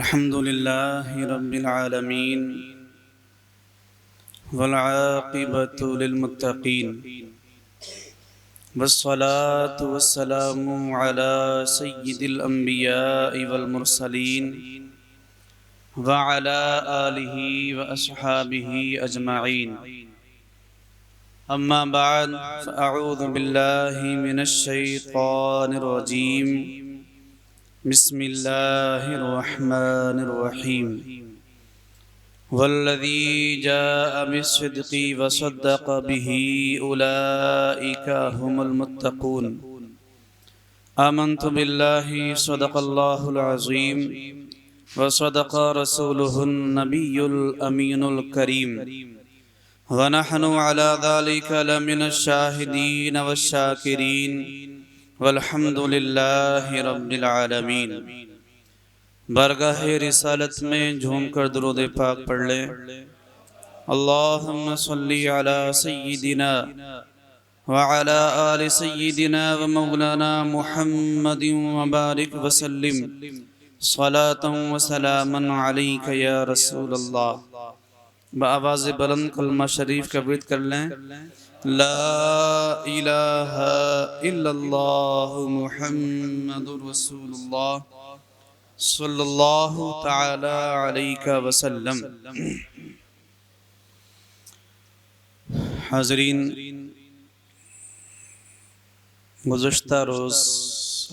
अल्हम्दुलिल्लाहि रब्बिल आलमीन वल आक़िबतु लिल मुत्तक़ीन वस्सलातु वस्सलामु अला सय्यिदिल अंबियाइ वल मुरसलीन व अला आलिहि व अस्हाबिहि अजमईन। अम्मा बाद फ़अऊज़ु बिल्लाहि मिनश शैतानिर रजीम। बिस्मिल्लाहिर रहमानिर रहीम। वल्लज़ी जाअ बिस्सिद्क़ि वसद्दक़ बिही उलाइका हुमुल मुत्तक़ून। आमन्तु बिल्लाहि सदक़ल्लाहुल अज़ीम व सदक़ रसूलुहुन नबियुल अमीनुल करीम व नहनु अला ज़ालिका लमिनश शाहिदीन वश्शाकिरीन वल्हम्दुलिल्लाहि रब्बिल आलमीन। बरगाह रिसालत में झूम कर दुरूद पाक पढ़ लें। अल्लाहुम्मा सल्ली अला सय्यिदिना व अला आलि सय्यिदिना व मौलाना मुहम्मदिन व बारिक व सल्लिम सलातन व सलामन अलैका या रसूल अल्लाह। बआवाज़ बुलंद कलमा शरीफ का विर्द कर लें। ला इलाहा इल्लल्लाह मुहम्मदुर रसूलुल्लाह सल्लल्लाहु ताला अलैहि वसल्लम। हाज़रीन, गुज़श्ता रोज़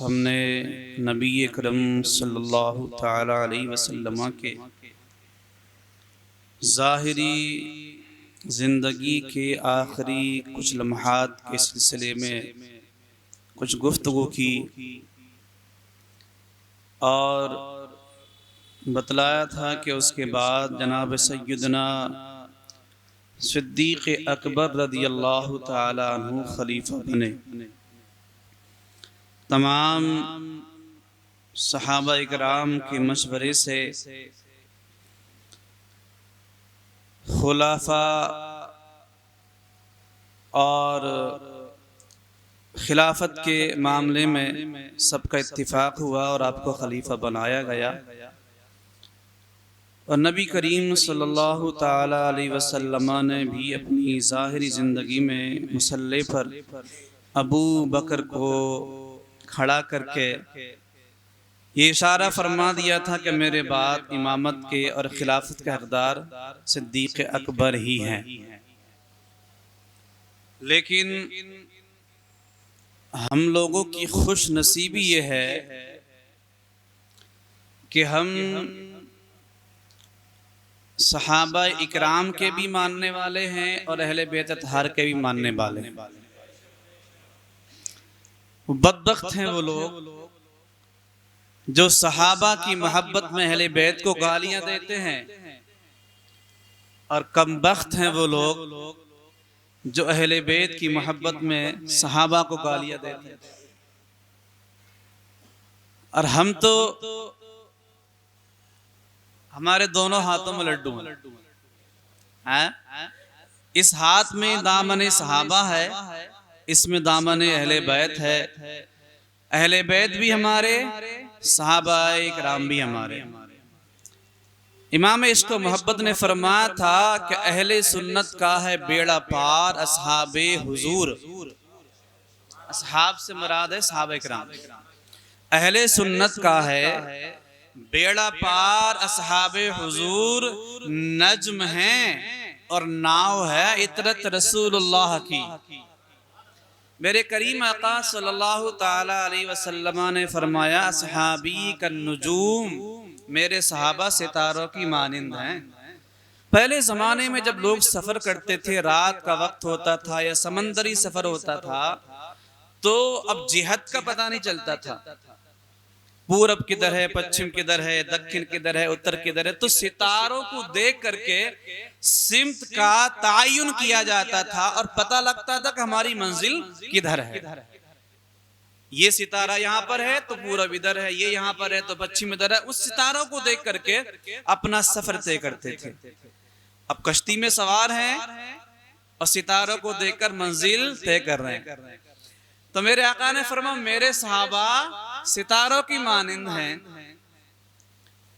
हमने नबी करम सल्लल्लाहु ताला अलैहि वसल्लम के ज़ाहिरी ज़िंदगी के आखिरी कुछ लम्हात के सिलसिले में कुछ गुफ्तगू की और बतलाया था कि उसके बाद जनाब सय्यदना सिद्दीक़ अकबर रज़ियल्लाहु ताला अन्हु खलीफा बने। तमाम सहाबा इकराम के मशवरे से खुलाफा और खिलाफत के मामले में सबका इत्तिफाक हुआ और आपको खलीफा बनाया गया। और नबी करीम सल्लल्लाहु ताला अलैहि वसल्लम ने भी अपनी ज़ाहिरी ज़िंदगी में मुसल्ले पर अबू बकर को खड़ा करके ये इशारा फरमा दिया था कि मेरे बाद इमामत के और खिलाफत के हकदार सिद्दीक़ अकबर ही हैं। लेकिन हम लोगों की खुश नसीबी ये है कि हम सहाबा इकराम के भी मानने वाले हैं और अहले बैत अतहार के भी मानने वाले हैं। बदबख्त हैं वो लोग जो सहाबा की मोहब्बत में अहले बैत को गालियां देते हैं, और कमबख्त हैं वो लोग जो अहले बैत की मोहब्बत में सहाबा को गालियां देते हैं। और हम तो हमारे दोनों हाथों में लड्डू हैं। इस हाथ में दामन सहाबा है, इसमें दामन अहले बैत है। अहले बैत भी हमारे, सहाबा इकराम भी हमारे। इमाम इश्क व मोहब्बत ने फरमाया था कि अहले सुन्नत का है बेड़ा पार असहाबे हुजूर। असहाब से मुराद है सहाबा इकराम। अहले सुन्नत का है बेड़ा पार असहाबे हुजूर। नज्म है और नाव है इतरत रसूलुल्लाह की। मेरे करीम आका सल्लल्लाहु ताला अलैहि वसल्लम ने फरमाया असहाबी कन्नुजूम, मेरे सहाबा सितारों की मानिंद हैं। पहले ज़माने में जब लोग सफ़र करते थे, रात का वक्त होता था या समंदरी सफ़र होता था, तो अब जिहत का पता नहीं चलता था। पूरब किधर है, पश्चिम किधर है, दक्षिण किधर है, उत्तर किधर है। तो सितारों को देख करके सिमत का तायुन किया जाता था और पता लगता था कि हमारी मंजिल किधर है। ये सितारा यहाँ पर है तो पूरब इधर है, ये यहाँ पर है तो पश्चिम इधर है। उस सितारों को देख करके अपना सफर तय करते थे। अब कश्ती में सवार हैं और सितारों को देखकर मंजिल तय कर रहे हैं। तो मेरे आका ने फरमाया मेरे सहाबा सितारों की मानिंद हैं।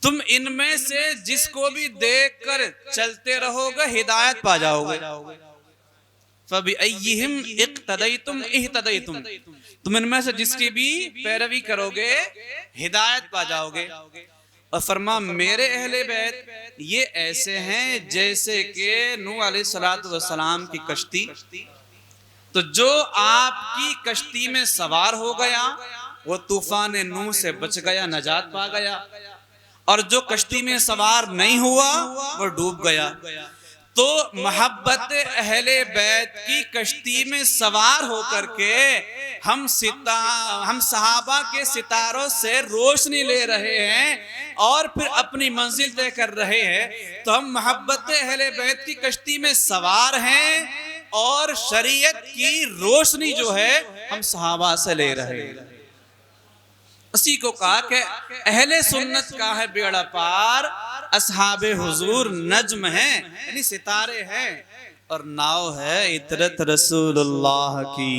तुम इनमें से जिसको भी देख कर चलते रहोगे हिदायत पा जाओगे। फबिअय्यिहिम इक्तदैतुम इह्तदैतुम, तुम इनमें से जिसकी भी पैरवी करोगे हिदायत पा जाओगे। और फरमा मेरे अहले बैत ये ऐसे हैं जैसे कि नूह अलैहिस्सलातु वस्सलाम की कश्ती। तो जो आपकी कश्ती में सवार हो गया वो तूफान नूह से बच गया, नजात पा गया, और जो कश्ती में सवार नहीं हुआ वो डूब गया। तो मोहब्बत अहले बैत की कश्ती में सवार होकर के हम सहाबा के सितारों से रोशनी ले रहे हैं और फिर अपनी मंजिल तय कर रहे हैं। तो हम मोहब्बत अहले बैत की कश्ती में सवार हैं और शरीयत की रोशनी जो है हम सहाबा से ले रहे हैं। उसी को कहा कि अहले सुन्नत का है बेड़ा पार, असहाबे हुजूर नज्म हैं यानी सितारे हैं, और नाव है इतरत रसूलुल्लाह की।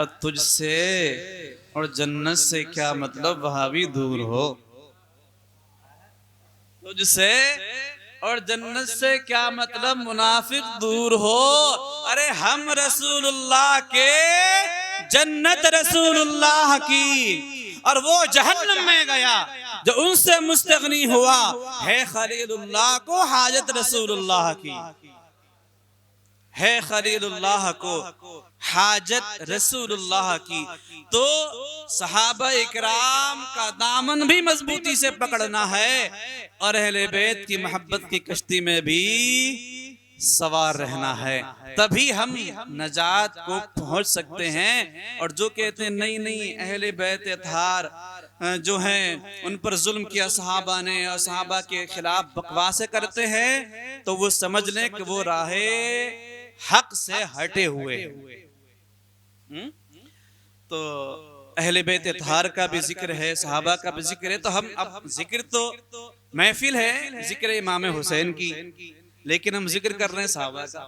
और तुझसे और जन्नत से क्या मतलब वहाबी दूर हो, तुझसे और जन्नत से क्या मतलब मुनाफिक दूर हो। अरे हम रसूलुल्लाह के, जन्नत रसूलुल्लाह की, और वो जहन्नम में गया जो उनसे मुस्तगनी हुआ है खलीलुल्लाह को हाजत रसूलुल्लाह की, है खलीलुल्लाह को हाजत रसूलुल्लाह की। तो सहाबा इकराम का दामन भी मजबूती से पकड़ना है और अहले बैत की मोहब्बत की कश्ती में भी सवार रहना है, तभी हम नजात को पहुंच सकते हैं। और जो कहते हैं नहीं नहीं अहले बैत अतहार जो हैं उन पर जुल्म किया सहाबा ने और सहाबा के खिलाफ बकवासें करते हैं, तो वो समझ लें कि वो राहे हक से हटे हुए। तो अहले बैत अतहार का भी जिक्र है, सहाबा का भी जिक्र है। तो हम अब जिक्र तो महफिल है जिक्र इमाम हुसैन की, लेकिन हम जिक्र कर रहे हैं सहाबा का।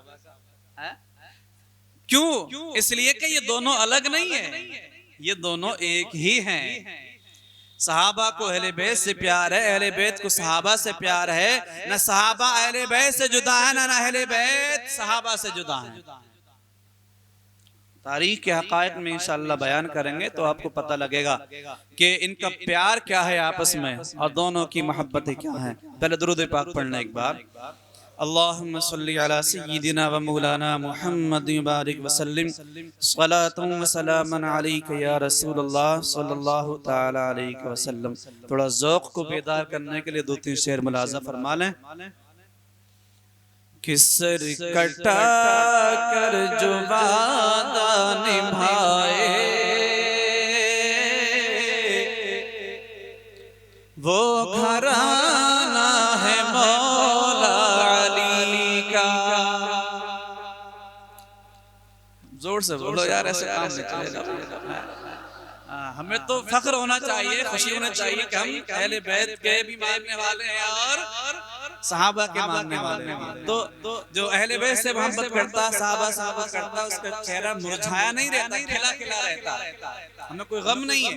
क्यों? इसलिए कि ये दोनों अलग नहीं है, ये दोनों एक ही हैं। सहाबा को अहले बैत से प्यार है, अहले बैत को सहाबा से प्यार है। न सहाबा अहले बैत से जुदा है, न अहले बैत सहाबा से जुदा है। तारीख के हक़ाइक़ में इंशाअल्लाह बयान करेंगे तो आपको पता लगेगा कि इनका प्यार क्या है आपस में और दोनों की मोहब्बतें क्या हैं। पहले दुरूद पाक पढ़ना एक बार। अल्लाहुम्मा सल्लि अला सय्यिदिना व मौलाना मुहम्मद बारिक वसल्लिम सलातुन व सलामन अलैका या रसूलल्लाह सल्लल्लाहु तआला अलैहि वसल्लम। थोड़ा ज़ौक़ को बेदार करने के लिए दो तीन शेर मुलाज़ा फरमा लें। किसर कटा कर जो वादा निभाए वो घराना है मौला अली का। जोर से बोलो यार, ऐसे काम नहीं चलेगा। हमें तो फख्र होना चाहिए, खुशी होना चाहिए कि हम अहले बैत के भी मानने वाले हैं और सहाबा के मानने वाले हैं। तो जो अहले बैत से मोहब्बत करता, सहाबा करता, उसका चेहरा मुरझाया नहीं रहता, खिला खिला रहता। हमें कोई गम नहीं है,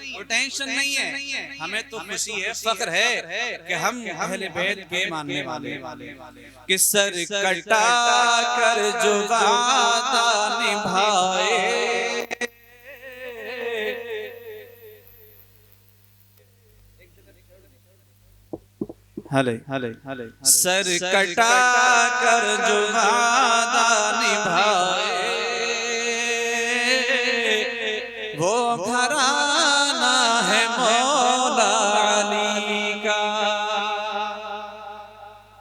कोई टेंशन नहीं है, हमें तो खुशी है, फख्र है कि हम अहले बैत के मानने वाले हैं। कि सर कटा कर जो वादा निभाए हले सर कटा कर जो वादा निभाए वो घराना है मौला अली का।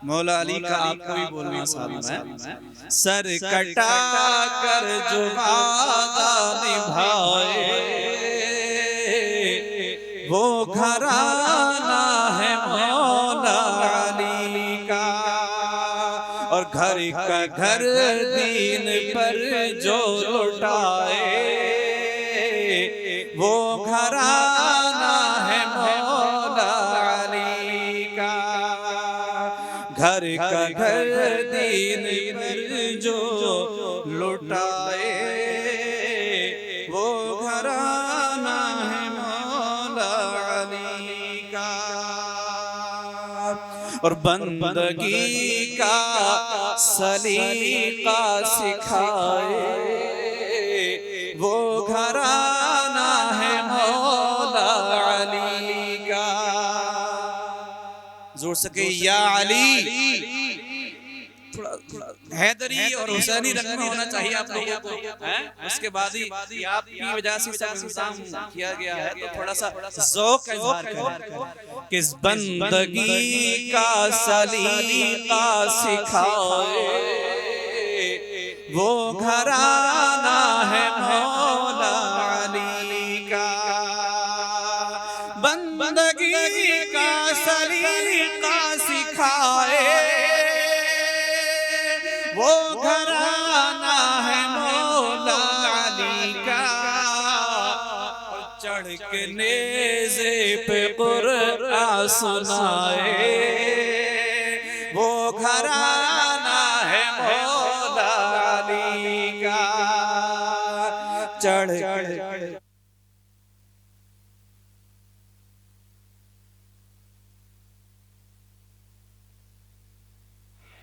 मौला अली का आपको भी बोलना साथ में। सर कटा कर जो वादा निभाए वो घराना है मौला अली का। और घर का घर दीन पर जो लुटाए वो घराना है मौला अली का। घर का घर दीन पर जो लुटाए वो घराना है मौला अली का। और बंदगी का सलीका सिखाए वो घराना है मौला अली का। जोर सके या अली। थोड़ा हैदरी और हुसैनी रंग में होना चाहिए आप लोगों को, हैं? उसके बाद ही आपकी वजह से सब इंसान किया गया है, तो थोड़ा सा ज़ौक़ का इज़हार करें। किस बंदगी का सलीका सिखाए वो घराना है मौला अली का। बंदगी का सलीका सिखाए वो घराना है मौला अली का। चढ़ के नेज़े पे कुरआन सुनाए वो घराना है मौला अली का। चढ़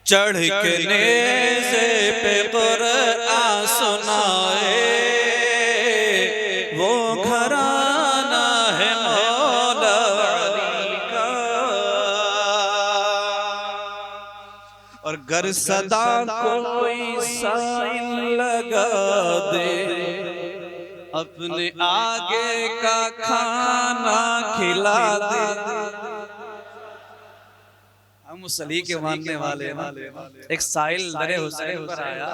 चढ़ के नेज़े पे कुरआन सुनाए वो घराना है मौला अली का। और गर सदा कोई साइन लगा दे अपने आगे का खाना खिला दे। हम उस अली के मानने वाले ना। एक साइल दरे हुसैन पर आया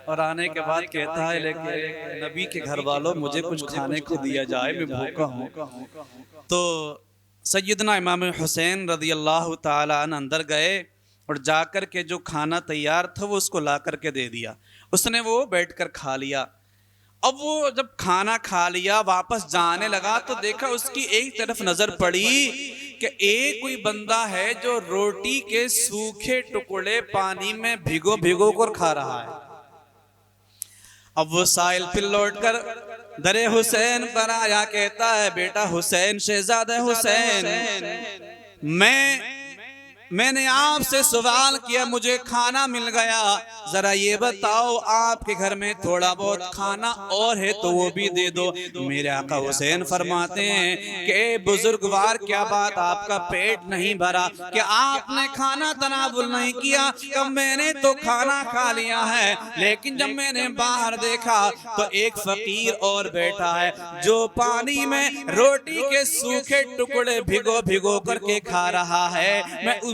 और आने के बाद कहता है लेकिन नबी के घर वालों मुझे कुछ खाने को दिया जाए, मैं भूखा हूँ। तो सैयदना इमाम हुसैन रज़ी अल्लाह ताला अन्हु अंदर गए और जाकर के जो खाना तैयार था वो उसको ला करके दे दिया। उसने वो बैठकर खा लिया। अब वो जब खाना खा लिया वापस जाने लगा तो देखा उसकी एक तरफ नजर पड़ी कि एक कोई बंदा है जो रोटी के सूखे टुकड़े पानी में भिगो भिगो कर खा रहा है। अब वो साइल फिर लौटकर दरे हुसैन पर आया, कहता है बेटा हुसैन, शहजादा हुसैन, मैंने आपसे सवाल किया, मुझे खाना मिल गया, जरा ये बताओ आपके घर में थोड़ा बहुत खाना और है तो वो भी दे दो। मेरे आका हुसैन फरमाते हैं कि बुजुर्गवार क्या बात, आपका पेट नहीं भरा, क्या आपने खाना तनावुल नहीं किया? कब मैंने तो खाना खा लिया है, लेकिन जब मैंने बाहर देखा तो एक फकीर और बैठा है जो पानी में रोटी के सूखे टुकड़े भिगो भिगो करके खा रहा है।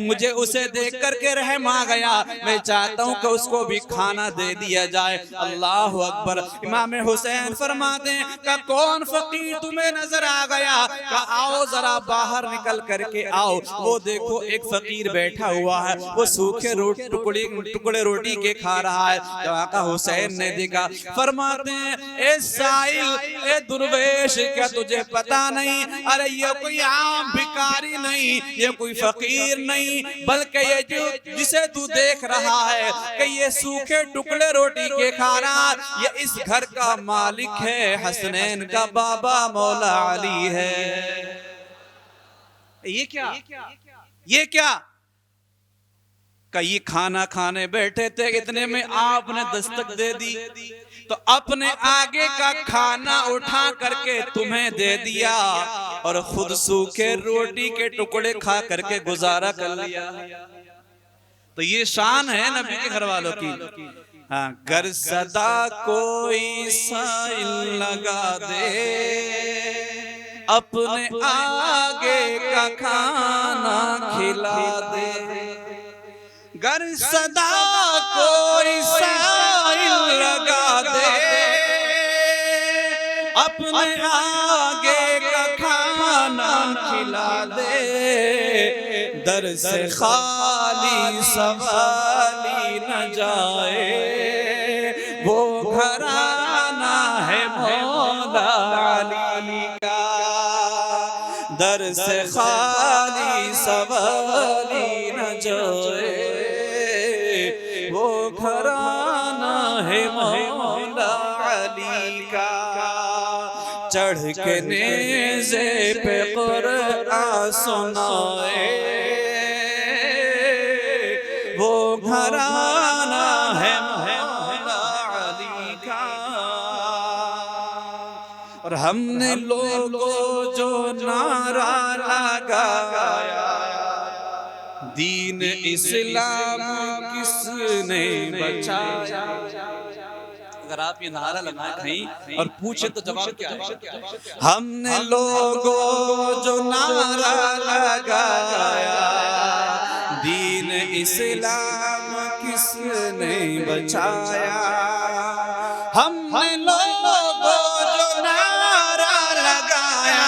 मुझे उसे देख करके रहम आ गया, मैं चाहता हूं कि उसको भी खाना दे दिया जाए। अल्लाह अकबर। इमाम हुसैन फरमाते हैं कि कौन फकीर तुम्हें नजर आ गया? का आओ जरा बाहर निकल करके आओ। वो देखो एक फकीर बैठा हुआ है, वो सूखे टुकड़े रोटी के खा रहा है। जब आका हुसैन ने देखा फरमाते हैं ए साइल, ए दुर्वेश, क्या तुझे पता नहीं? अरे ये कोई आम भिखारी नहीं, ये कोई फकीर नहीं, बल्कि ये जो जिसे तू देख रहा है कि ये सूखे टुकड़े रोटी के खा रहा, ये इस घर का मालिक है, हसनैन का बाबा मौला अली है। ये क्या कई खाना खाने बैठे थे, इतने में आपने दस्तक दे दी तो अपने आगे का खाना उठा करके तुम्हें दे दिया और खुद सूखे रोटी के टुकड़े खा करके गुजारा कर लिया। तो ये शान है नबी के घर वालों की। हाँ, गर सदा कोई साइल लगा दे अपने आगे का खाना खिला दे। गर सदा कोई साइल लगा दे अपने आगे का खाना खिला दे। दर से खाली सवाली न जाए वो घराना है मौला अली का। दर से खाली सवाली न जाए वो घराना है मौला अली का। चढ़ के नेज़े पे कुरआन सुनाए वो घराना है मौला अली का। और हमने लोगों जो नारा लगाया, दीन इस्लाम किसने बचाया। अगर आप ये नारा लगाए कहीं और पूछे तो जवाब क्या है? हमने लोगों जो नारा लगाया, दीन इस्लाम किसने बचाया। हमने लोगों जो नारा लगाया,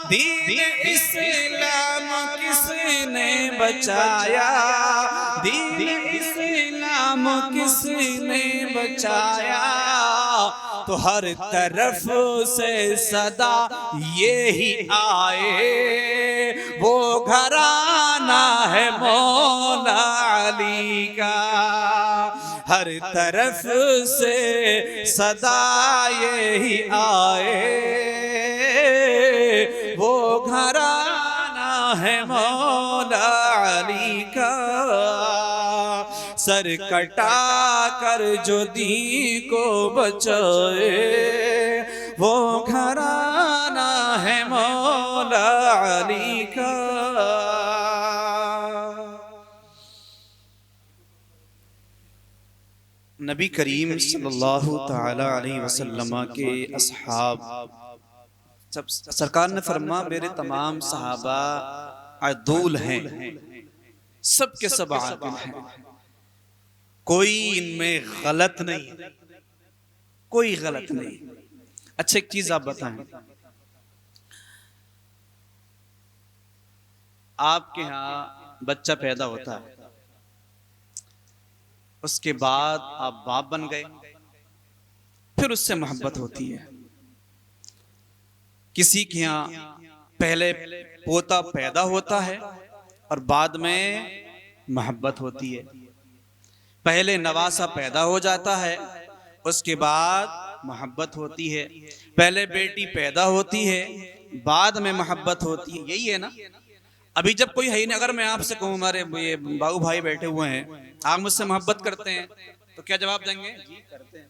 दीन इस्लाम किसने बचाया, दीन इस्लाम किसने बचाया। तो हर तरफ से सदा यही आए, वो घराना है मौला अली का। हर तरफ से सदा यही आए, वो घराना है मौला अली का। सर कटा कर जो दी को बचाए, वो घराना है मौला अली का। नबी करीम सल्लल्लाहु ताला अलैहि वसल्लम के असहाब, जब सरकार ने फरमा मेरे तमाम सहाबा अदूल हैं, सब के सब आदिल हैं, कोई इनमें गलत नहीं, कोई गलत नहीं। अच्छा एक चीज आप बताएं, आपके यहाँ बच्चा पैदा होता है, उसके बाद आप बाप बन गए, फिर उससे मोहब्बत होती है। किसी के यहाँ पहले पोता पैदा होता है और बाद में मोहब्बत होती है। पहले नवासा पैदा हो जाता है, उसके बाद मोहब्बत होती है। पहले बेटी पैदा होती है, बाद में मोहब्बत होती है। यही है ना। अभी जब कोई है ही नहीं, अगर मैं आपसे कहूँ हमारे ये बाबू भाई बैठे हुए हैं, आप मुझसे मोहब्बत करते हैं, तो क्या जवाब देंगे? जी करते हैं।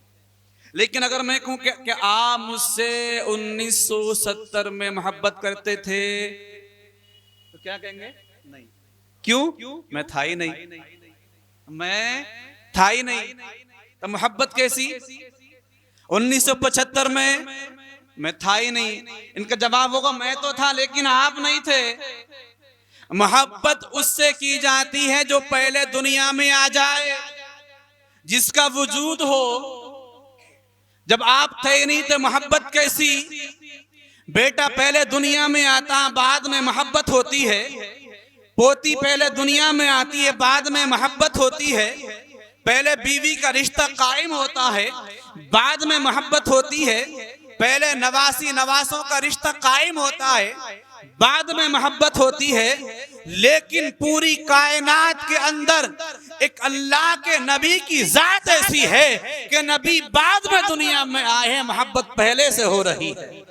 लेकिन अगर मैं कहूँ क्या आप मुझसे 1970 में मोहब्बत करते थे, तो क्या कहेंगे? नहीं। क्यों? मैं था ही नहीं, मैं था ही नहीं। तो मोहब्बत कैसी? 1975 में मैं था ही नहीं। इनका जवाब होगा मैं तो था लेकिन आप नहीं थे। मोहब्बत उससे की जाती है जो पहले दुनिया में आ जाए, जिसका वजूद हो। जब आप थे नहीं तो मोहब्बत कैसी? बेटा पहले दुनिया में आता, बाद में मोहब्बत होती है। पोती पहले दुनिया में आती है, बाद में मोहब्बत होती है। पहले बीवी का रिश्ता कायम होता है, बाद में मोहब्बत होती है। पहले नवासी नवासों का रिश्ता कायम होता है, बाद में मोहब्बत होती है। लेकिन पूरी कायनात के अंदर एक अल्लाह के नबी की जात ऐसी है कि नबी बाद में दुनिया में आए हैं, मोहब्बत पहले से हो रही है।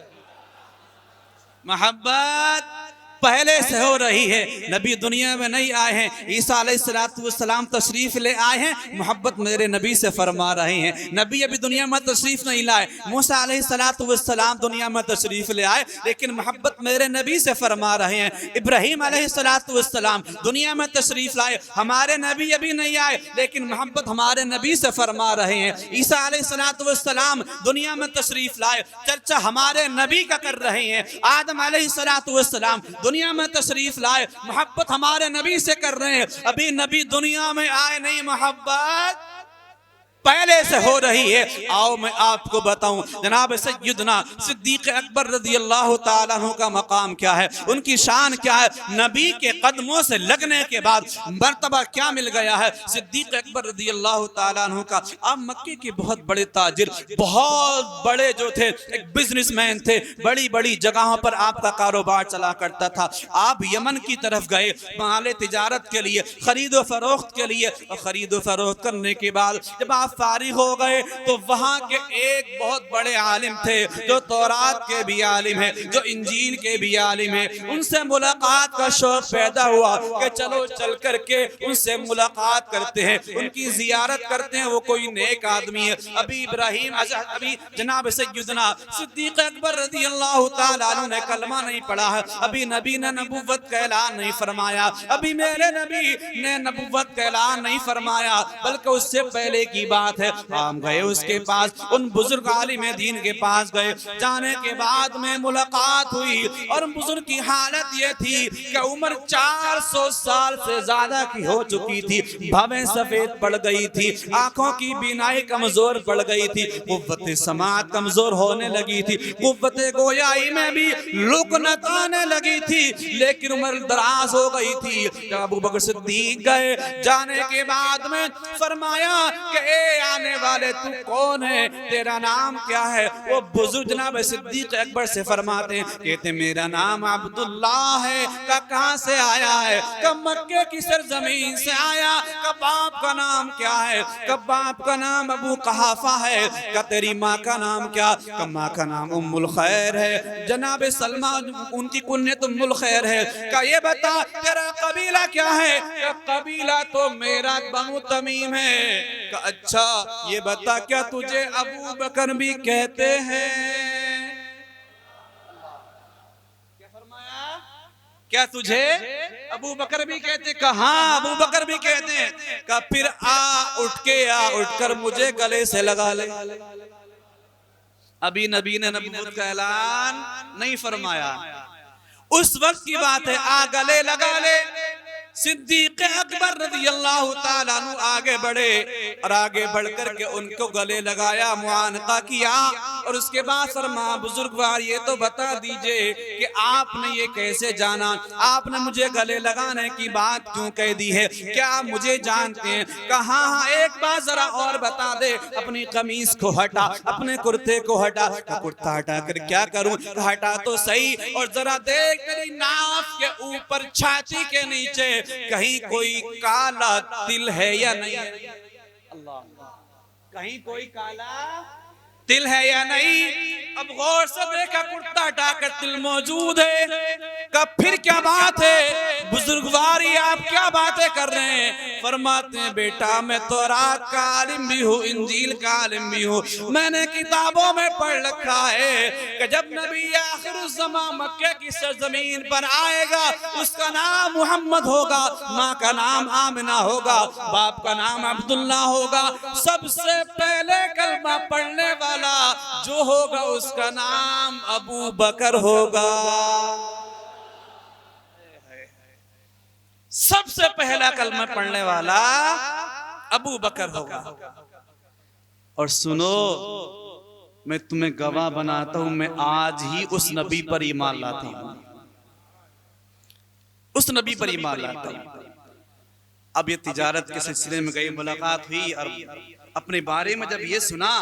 मोहब्बत पहले से हो रही है। नबी दुनिया में नहीं आए हैं, ईसा अलैहिस्सलाम तशरीफ ले आए हैं, मोहब्बत मेरे नबी से फरमा रहे हैं। नबी अभी दुनिया में तशरीफ नहीं लाए, मूसा अलैहिस्सलाम दुनिया में तशरीफ ले आए, लेकिन मोहब्बत मेरे नबी से फरमा रहे हैं। इब्राहीम अलैहिस्सलाम दुनिया में तशरीफ लाए, हमारे नबी अभी नहीं आए, लेकिन मोहब्बत हमारे नबी से फरमा रहे हैं। ईसा अलैहिस्सलाम दुनिया में तशरीफ लाए, चर्चा हमारे नबी का कर रहे हैं। आदम अलैहिस्सलाम दुनिया में तशरीफ लाए, मोहब्बत हमारे नबी से कर रहे हैं। अभी नबी दुनिया में आए नहीं, मोहब्बत पहले से हो रही है। आओ मैं आपको बताऊं, जनाब सैयदना सिद्दीक अकबर रज़ियल्लाहु ताला अन्हु का मकाम क्या है, उनकी शान क्या है। नबी के कदमों से लगने के बाद मर्तबा क्या मिल गया है सिद्दीक अकबर रज़ियल्लाहु ताला अन्हु का। आप मक्के के बहुत बड़े ताजिर, बहुत बड़े जो थे, एक बिजनेसमैन थे, बड़ी बड़ी जगहों पर आपका कारोबार चला करता था। आप यमन की तरफ गए माल तिजारत के लिए, खरीदो फरोख्त के लिए, और खरीदो फरोख्त करने के बाद जब आप फारिग हो गए तो वहां के एक बहुत बड़े आलिम थे जो तौरात के भी आलिम है, जो इंजील के भी आलिम है। उनसे मुलाकात का शौक पैदा हुआ कि चलो चल करके उनसे मुलाकात करते हैं, उनकी जियारत करते हैं। वो कोई नेक आदमी है। अभी इब्राहिम अभी जनाब सैयदना सिद्दीक अकबर रज़ी अल्लाह ताला अन्हु ने कलमा नहीं पढ़ा है, अभी नबी ने नबुव्वत का ऐलान नहीं फरमाया, अभी मेरे नबी ने नबुव्वत का ऐलान नहीं फरमाया, बल्कि उससे पहले की बात है। हम गए उसके पास, उन बुजुर्ग आलिम दीन के पास गए। जाने के बाद में मुलाकात हुई और बुजुर्ग की हालत ये थी कि उम्र 400 साल से ज्यादा की हो चुकी थी, भवें सफेद पड़ गई थी, आंखों की बीनाई कमजोर पड़ गई थी, कुव्वत समात कमजोर होने लगी थी, कुव्वत गोयाई में भी लुकनत आने लगी थी, लेकिन उम्र दराज हो गई थी। जब अबू बकर सिद्दीक गए, जाने के बाद में फरमाया कि ए आने वाले तू कौन है, तेरा नाम क्या है? वो बुजुर्ग जनाब सिद्दीक अकबर से फरमाते हैं, कहते मेरा नाम अब्दुल्ला है। का कहां से आया है? का मक्के की सरजमीन से आया। का बाप का नाम क्या है? का बाप का नाम अबू कहाफा है। का तेरी माँ का नाम क्या? का माँ का नाम उम्मुल खैर है। जनाब सलमा उनकी कुन्यत उम्मुल खैर है। का ये बता तेरा कबीला क्या है? का कबीला तो मेरा बनु तमीम है। का अच्छा ये बता क्या तुझे अबू बकर भी कहते हैं? क्या फरमाया? क्या तुझे अबू बकर भी कहते? कहा अबू बकर भी कहते हैं। का फिर उठ कर मुझे गले से लगा ले। अभी नबी ने नबूवत का ऐलान नहीं फरमाया, उस वक्त की बात है। गले लगा ले। सिद्दीक अकबर रज़ी अल्लाह ताला अन्हु आगे बढ़े और आगे बढ़कर के उनको गले लगाया, मुआनका किया और उसके बाद फरमा बुजुर्गवार ये तो बता दीजिए कि आपने ये कैसे जाना, आपने मुझे गले लगाने की बात क्यों कह दी है, क्या आप मुझे जानते हैं? कहा हाँ एक बात जरा और बता दे। अपनी कमीज को हटा, अपने कुर्ते को हटा। कुर्ता हटा कर क्या करूं? हटा तो सही और जरा देख तेरी नाफ के ऊपर छाती के नीचे कहीं कोई काला तिल है या नहीं? अल्लाह, कहीं कोई काला तिल है या नहीं? अब गौर से देखा, कुर्ता हटाकर तिल मौजूद है। कब फिर क्या बात है? बुजुर्गवारी आप क्या बातें कर रहे हैं? फरमाते हैं बेटा मैं तौरात का आलिम भी हूँ, इंजील का आलिम भी हूँ। मैंने किताबों में पढ़ रखा है कि जब नबी आखिरुज़्ज़मा मक्के की सरजमीन पर आएगा उसका नाम मोहम्मद होगा, माँ का नाम आमिना होगा, बाप का नाम अब्दुल्ला होगा। सबसे पहले कलमा पढ़ने वाला जो होगा उसका नाम अबू बकर होगा। सबसे पहला कलमा पढ़ने वाला अबू बकर होगा। और सुनो मैं तुम्हें गवाह बनाता हूं, मैं आज ही उस नबी पर ईमान लाता हूं, उस नबी पर ईमान लाता हूं। अब ये तिजारत के सिलसिले में गई, मुलाकात हुई और अपने बारे में जब ये सुना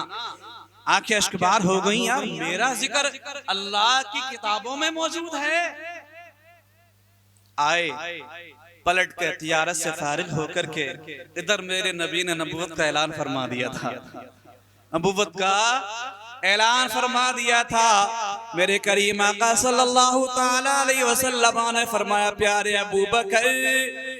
आंखें अश्कबार हो गई। यार मेरा जिक्र अल्लाह की किताबों में मौजूद है। आए पलट के तिजारत से फारिग होकर के इधर मेरे नबी ने नबूवत का ऐलान फरमा दिया था, नबूवत का ऐलान फरमा दिया था। मेरे करीम आका सल्लल्लाहु ताला अलैहि वसल्लम ने फरमाया प्यारे अबू बकर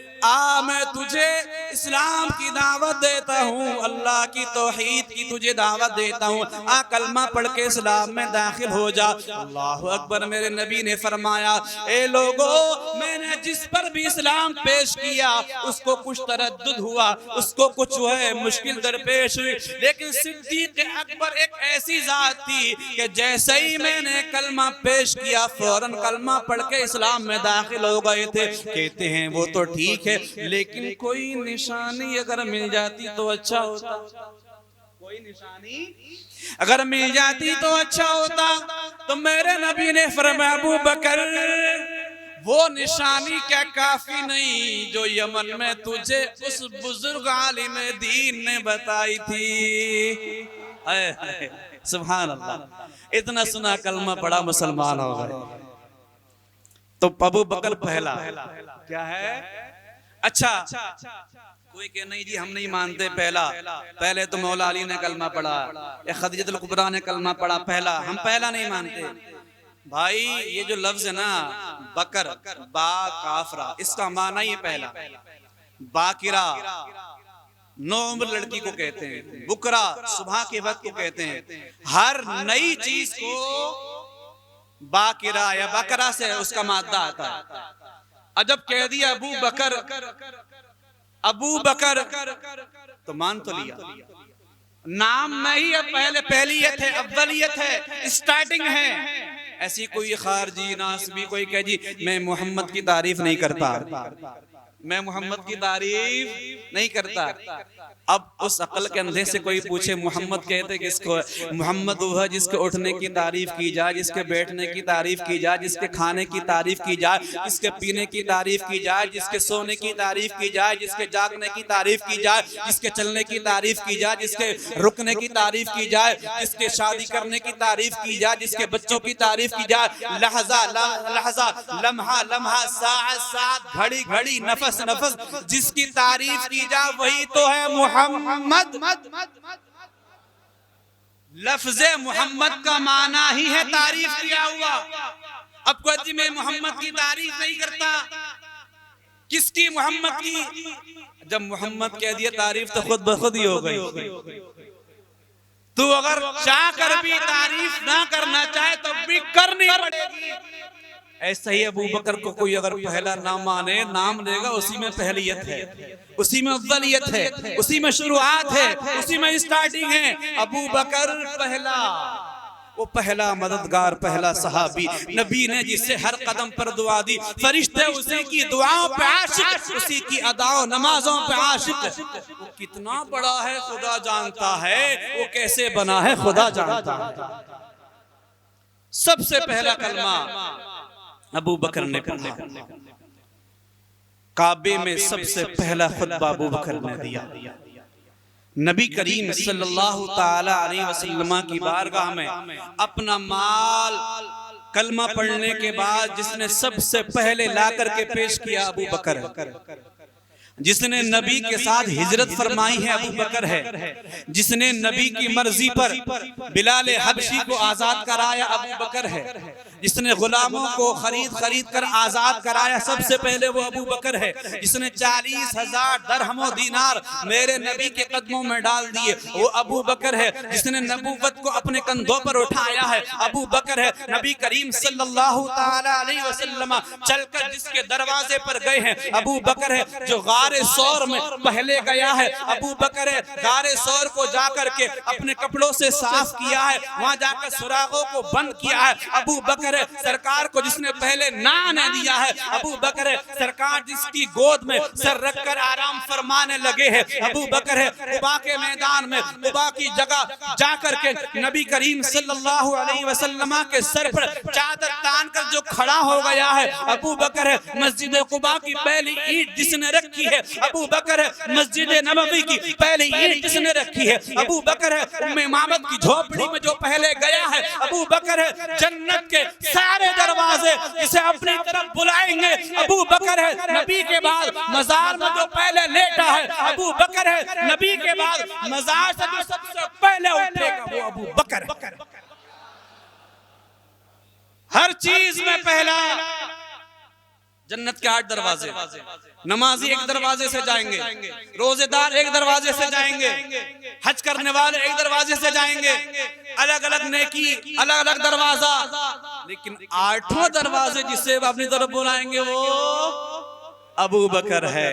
मैं तुझे इस्लाम की दावत देता हूँ, अल्लाह की तौहीद की तुझे दावत देता हूँ। कलमा पढ़ के इस्लाम में दाखिल हो जा। अल्लाह अकबर। मेरे नबी ने फरमाया ए लोगों मैंने जिस पर भी इस्लाम पेश किया उसको कुछ तरद्दुद हुआ, उसको कुछ जो है मुश्किल दरपेश हुई, लेकिन सिद्दीक अकबर एक ऐसी जात थी कि जैसे ही मैंने कलमा पेश किया फौरन कलमा पढ़ के इस्लाम में दाखिल हो गए थे। कहते हैं वो तो ठीक है लेकिन कोई निशानी अगर मिल जाती तो अच्छा होता, कोई निशानी अगर मिल जाती तो अच्छा होता। तो मेरे नबी ने फरमाया अबू बकर वो निशानी क्या काफी नहीं जो यमन में तुझे उस बुजुर्ग आलिम दीन ने बताई थी। सुभान अल्लाह। इतना सुना कलमा पढ़ा मुसलमान हो गए। तो अबू बकर पहला क्या है? अच्छा कोई कहे नहीं जी हम नहीं मानते, पहले तो मौला अली ने कलमा पढ़ा या खदीजतुल कुबरा ने कलमा पढ़ा, हम पहला नहीं मानते। भाई ये जो लफ्ज है ना बकर, बा काफरा, इसका माना ही पहला। बाकिरा नौ उम्र लड़की को कहते हैं, बुकरा सुबह के वक्त को कहते हैं। हर नई चीज को बाकिरा या बकरा से उसका मादा आता है। अजब कह दिया अबू बकर तो मान तो लिया, नाम में ही अब पहलियत है, अव्वलियत है, स्टार्टिंग है। ऐसी कोई खारजी नासबी कोई कह जी मैं मोहम्मद की तारीफ नहीं करता, मैं मोहम्मद की तारीफ नहीं करता। अब उस अकल के अंधे से कोई पूछे मोहम्मद कहते किसको? मोहम्मद वो है जिसके उठने की तारीफ की जाए, जिसके बैठने की तारीफ की जाए, जिसके खाने की तारीफ की जाए, जिसके पीने की तारीफ की जाए, जिसके सोने की तारीफ की जाए, जिसके जागने की तारीफ की जाए, जिसके चलने की तारीफ की जाए, जिसके रुकने की तारीफ की जाए, जिसके शादी करने की तारीफ की जाए, जिसके बच्चों की तारीफ की जाए, लहजा लहजा, लम्हा लम्हा, साअत साअत, घड़ी घड़ी, नफस नफस, जिसकी तारीफ की जाए वही तो है मोहम्मद। लफ्ज़े मोहम्मद का माना ही है तारीफ किया हुआ। अब कोई जी मैं मोहम्मद की तारीफ नहीं करता, किसकी? मोहम्मद की। जब मोहम्मद कह दिया तारीफ तो खुद ब खुद ही हो गई। तू अगर चाह कर भी तारीफ ना करना चाहे तो भी करनी पड़ेगी। ऐसा ही अबू बकर को कोई अगर पहला नाम माने, नाम लेगा उसी में पहलियत है, उसी में अव्वलियत है, उसी में शुरुआत है, उसी में स्टार्टिंग है। अबू बकर पहला, वो पहला मददगार, पहला सहाबी, नबी ने जिससे हर कदम पर दुआ दी, फरिश्ते उसी की दुआओं पे आशिक, उसी की अदाओं नमाजों पे आशिक। वो कितना बड़ा है खुदा जानता है, वो कैसे बना है खुदा जानता है। सबसे पहला कलमा अबू बकर ने पढ़ा, काबे में सबसे पहला खुतबा अबू बकर ने दिया। नबी करीम सल्लल्लाहु ताला अलैहि वसल्लम की बारगाह में अपना माल कलमा पढ़ने के बाद जिसने सबसे पहले ला करके पेश किया अबू बकर। जिसने नबी के साथ हिजरत फरमाई है अबू बकर है। जिसने नबी की मर्जी पर बिलाल हबशी को आजाद कराया अबू बकर है। जिसने गुलामों को खरीद कर आजाद कराया सबसे पहले वो अबू बकर है। जिसने 40,000 दरहम दीनार मेरे नबी के कदमों में डाल दिए वो अबू बकर है। जिसने नबूवत को अपने कंधों पर उठाया है अबू बकर है। नबी करीम सल्लल्लाहु ताला अलैहि वसल्लम चलकर जिसके दरवाजे पर गए हैं अबू बकर है। जो गारे सौर में पहले गया है अबू बकर है। गारे सौर को जाकर के अपने कपड़ों से साफ किया है, वहां जाकर सुरागों को बंद किया है अबू बकर है। सरकार को जिसने पहले नान दिया है अबू बकर है। सरकार जिसकी गोद में सर रखकर आराम फरमाने लगे हैं अबू बकर है। कुबा के मैदान में कुबा की जगह जाकर के नबी करीम सल्लल्लाहु अलैहि वसल्लम के सर पर चादर तान कर जो खड़ा हो गया है अबू बकर है। मस्जिद कुबा की पहली ईंट जिसने रखी है अबू बकर है। मस्जिद नबवी की पहली ईंट जिसने रखी है अबू बकर है। उम्मे इमामत की झोपड़ी में जो पहले गया है अबू बकर है। जन्नत के सारे दरवाजे जिसे अपनी तरफ बुलाएंगे अबू बकर है। नबी के बाद मजार में जो पहले लेटा है अबू बकर है। नबी के बाद मजार से जो सबसे पहले उठेगा वो अबू बकर है। हर चीज में पहला। जन्नत के 8 दरवाजे, नमाजी एक दरवाजे से जाएंगे, रोजेदार एक दरवाजे से जाएंगे, हज करने वाले एक दरवाजे से जाएंगे, अलग अलग नेकी अलग अलग दरवाजा। लेकिन 8वां दरवाजे जिसे अपनी तरफ बुलाएंगे वो अबू बकर है।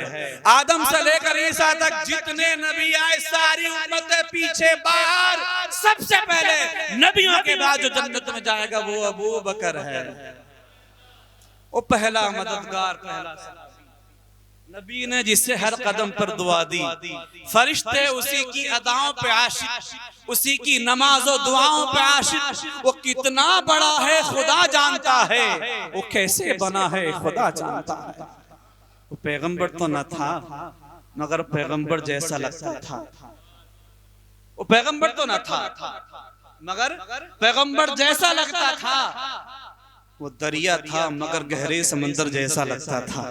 आदम से लेकर ईसा तक जितने नबी आए सारी उम्मतें पीछे बाहर, सबसे पहले नबियों के बाद जो जन्नत में जाएगा वो अबू बकर है। वो पहला मददगार, पहला नबी ने जिससे हर कदम पर दुआ दी। फरिश्ते उसी की अदाओं पे आशिक, उसी की नमाजों दुआओं पे आशिक। वो कितना बड़ा है खुदा जानता है, वो कैसे बना है खुदा जानता है। वो पैगंबर तो न था मगर पैगंबर जैसा लगता था। वो पैगंबर तो न था मगर पैगंबर जैसा लगता था। वो दरिया था मगर गहरे समंदर जैसा लगता था।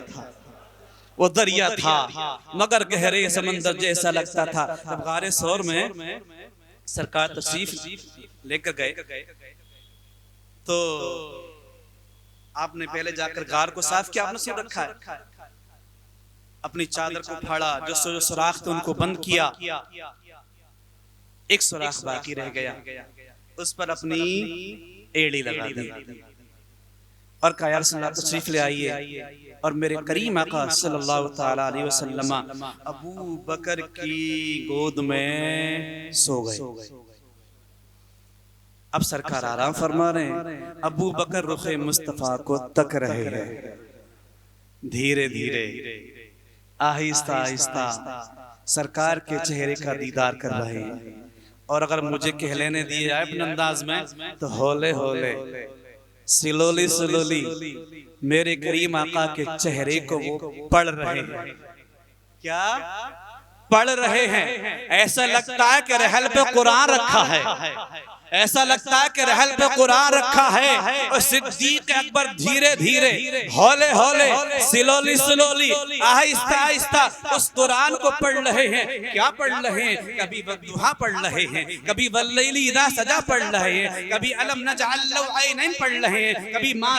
वो दरिया था मगर गहरे समंदर जैसा लगता था। जब गारे सौर में सरकार तशरीफ लेकर गए तो आपने पहले जाकर गार को साफ किया, आपने सिर रखा है, अपनी चादर को फाड़ा, जो सुराख थे उनको बंद किया, एक सुराख बाकी रह गया, उस पर अपनी एड़ी लगा दी और कहा या रसूल अल्लाह तशरीफ ले आइए। और मेरे करीम आका सल्लल्लाहु तआला अलैहि वसल्लम अबू बकर की गोद में सो गए। अब सरकार आराम फरमा रहे हैं, अबू बकर रुखे मुस्तफा को तक रहे हैं, धीरे धीरे आहिस्ता आहिस्ता सरकार के चेहरे का दीदार कर रहे हैं। और अगर मुझे कह लेने दिए जाए अपने अंदाज में तो हौले हौले स्लोली स्लोली मेरे करीम आका के चेहरे को वो पढ़ रहे हैं। क्या पढ़ रहे हैं? ऐसा लगता है कि रहल पे कुरान रखा है, ऐसा लगता है कि रहल पे कुरान रखा है। और सिद्दीक अकबर धीरे धीरे हौले हौले स्लोली स्लोली आहिस्ता आहिस्ता उस कुरान को पढ़ रहे हैं। क्या पढ़ रहे हैं? कभी वद्दुहा पढ़ रहे हैं, कभी वल्लैली इज़ा सजा पढ़ रहे हैं, कभी अलम नजअल लहू ऐनैन पढ़ रहे हैं, कभी मा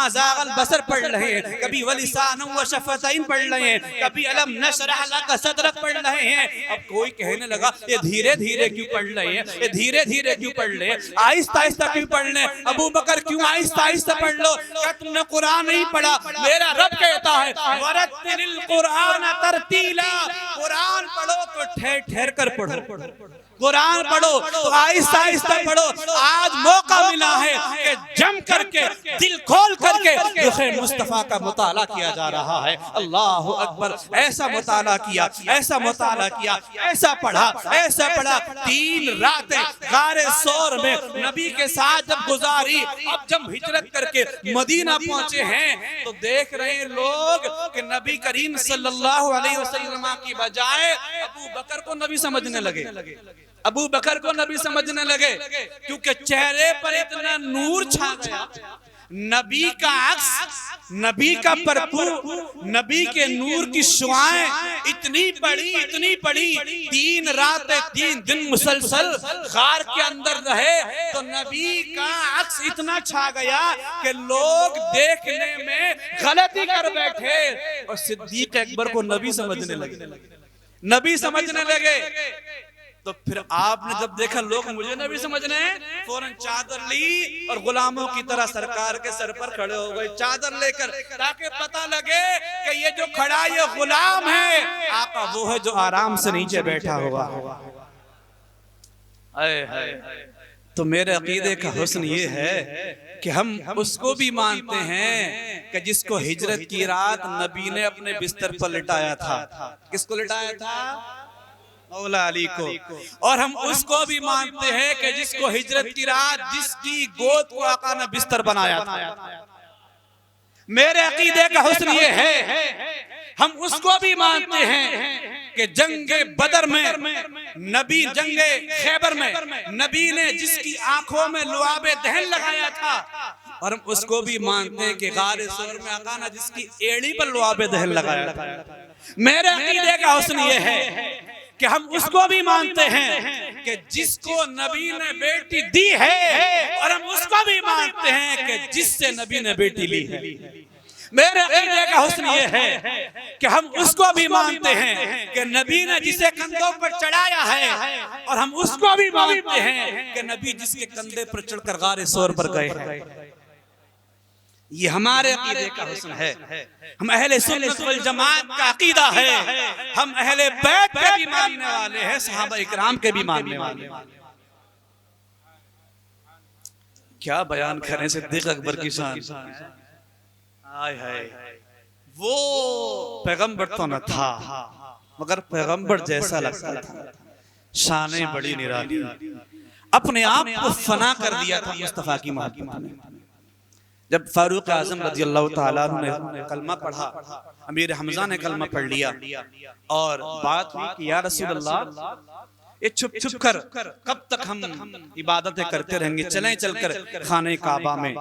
ज़ागल बसर पढ़ रहे हैं, कभी वलिसानन व शफ़तैन पढ़ रहे हैं, कभी अलम नशरह लका सदरक पढ़ रहे हैं। अब कोई कहने लगा ये धीरे धीरे क्यों पढ़ रहे हैं, ये धीरे धीरे क्यों पढ़ ले, आहिस्ता आहिस्ता क्यों पढ़ ले? अबू बकर क्यों आहिस्ता आहिस्ता पढ़ लो? क्या तुमने कुरान नहीं पढ़ा? मेरा रब कहता है वरत्तिलिल कुरान तरतीला, कुरान पढ़ो तो ठहर ठहर कर पढ़ो, कुरान पढ़ो तो आहिस्ता आहिस्ता पढ़ो। आज मौका मिला है कि जम करके दिल खोल करके रुखे मुस्तफा का मुताला किया जा रहा है। अल्लाह अकबर। ऐसा मुताला किया, ऐसा मुताला किया, ऐसा पढ़ा, ऐसा पढ़ा। 3 रातें गारे सौर में नबी के साथ जब गुजारी, अब जब हिजरत करके मदीना पहुंचे हैं तो देख रहे हैं लोग कि नबी करीम सल्लल्लाहु अलैहि वसल्लम की बजाय अबू बकर को नबी समझने लगे, अबू बकर को नबी समझने लगे, क्योंकि चेहरे पर इतना नूर छा गया। नबी का अक्स, नबी का परफूम, नबी के नूर की शुआएं इतनी बड़ी 3 रातें 3 दिन मुसलसल गार के अंदर रहे तो नबी का अक्स इतना छा गया कि लोग देखने में गलती कर बैठे और सिद्दीक अकबर को नबी समझने लगे, नबी समझने लगे। तो फिर आपने जब देखा लोग मुझे नबी समझ रहे हैं, फौरन चादर ली और गुलामों की तरह सरकार के सर पर खड़े हो गए चादर लेकर, ताकि पता लगे कि ये जो खड़ा ये गुलाम है, आका वो है जो आराम से नीचे बैठा होगा। तो मेरे अकीदे का हुस्न ये है कि हम उसको भी मानते हैं कि जिसको हिजरत की रात नबी ने अपने बिस्तर पर लिटाया था। किसको लिटाया था? मौला अली को। और हम उसको भी मानते हैं कि जिसको हिजरत की रात जिसकी गोद को आका ने बिस्तर बनाया था। मेरे अकीदे का हुस्न ये है, हम उसको भी मानते हैं कि जंगे बदर में नबी, जंगे खैबर में नबी ने जिसकी आंखों में लुआबे दहन लगाया था, और हम उसको भी मानते हैं कि गारे सौर में आका ने जिसकी एड़ी पर लुआबे दहन लगाया था। मेरे अकीदे का हुस्न ये है कि हम उसको भी मानते हैं कि जिसको नबी ने बेटी दी है, और हम उसको भी मानते हैं कि जिससे नबी ने बेटी ली है। मेरे अकीदे का हुस्न ये है कि हम उसको भी मानते हैं कि नबी ने जिसे कंधों पर चढ़ाया है, और हम उसको भी मानते हैं कि नबी जिसके कंधे पर चढ़कर गारे सौर पर गए हैं। ये हमारे अकीदे का हुस्न है। हम अहले सुन्नत वल जमात का अकीदा है। हम अहले बैत के भी मानने वाले हैं, सहाबा इकराम के भी मानने वाले हैं। क्या बयान करें सिद्दीक अकबर की शान। हाय हाय, वो पैगंबर तो न था मगर पैगंबर जैसा लगता था। शाने बड़ी निराली, अपने आप को फना कर दिया था मुस्तफा की मोहब्बत में। जब फारूक आजम रज़ी अल्लाह ताला ने कलमा पढ़ा, अमीर हमजा ने कलमा पढ़ लिया, और बात हुई कि या रसूल अल्लाह, ये छुप छुप कर कब तक हम इबादतें करते रहेंगे, चलें चलकर खाने काबा में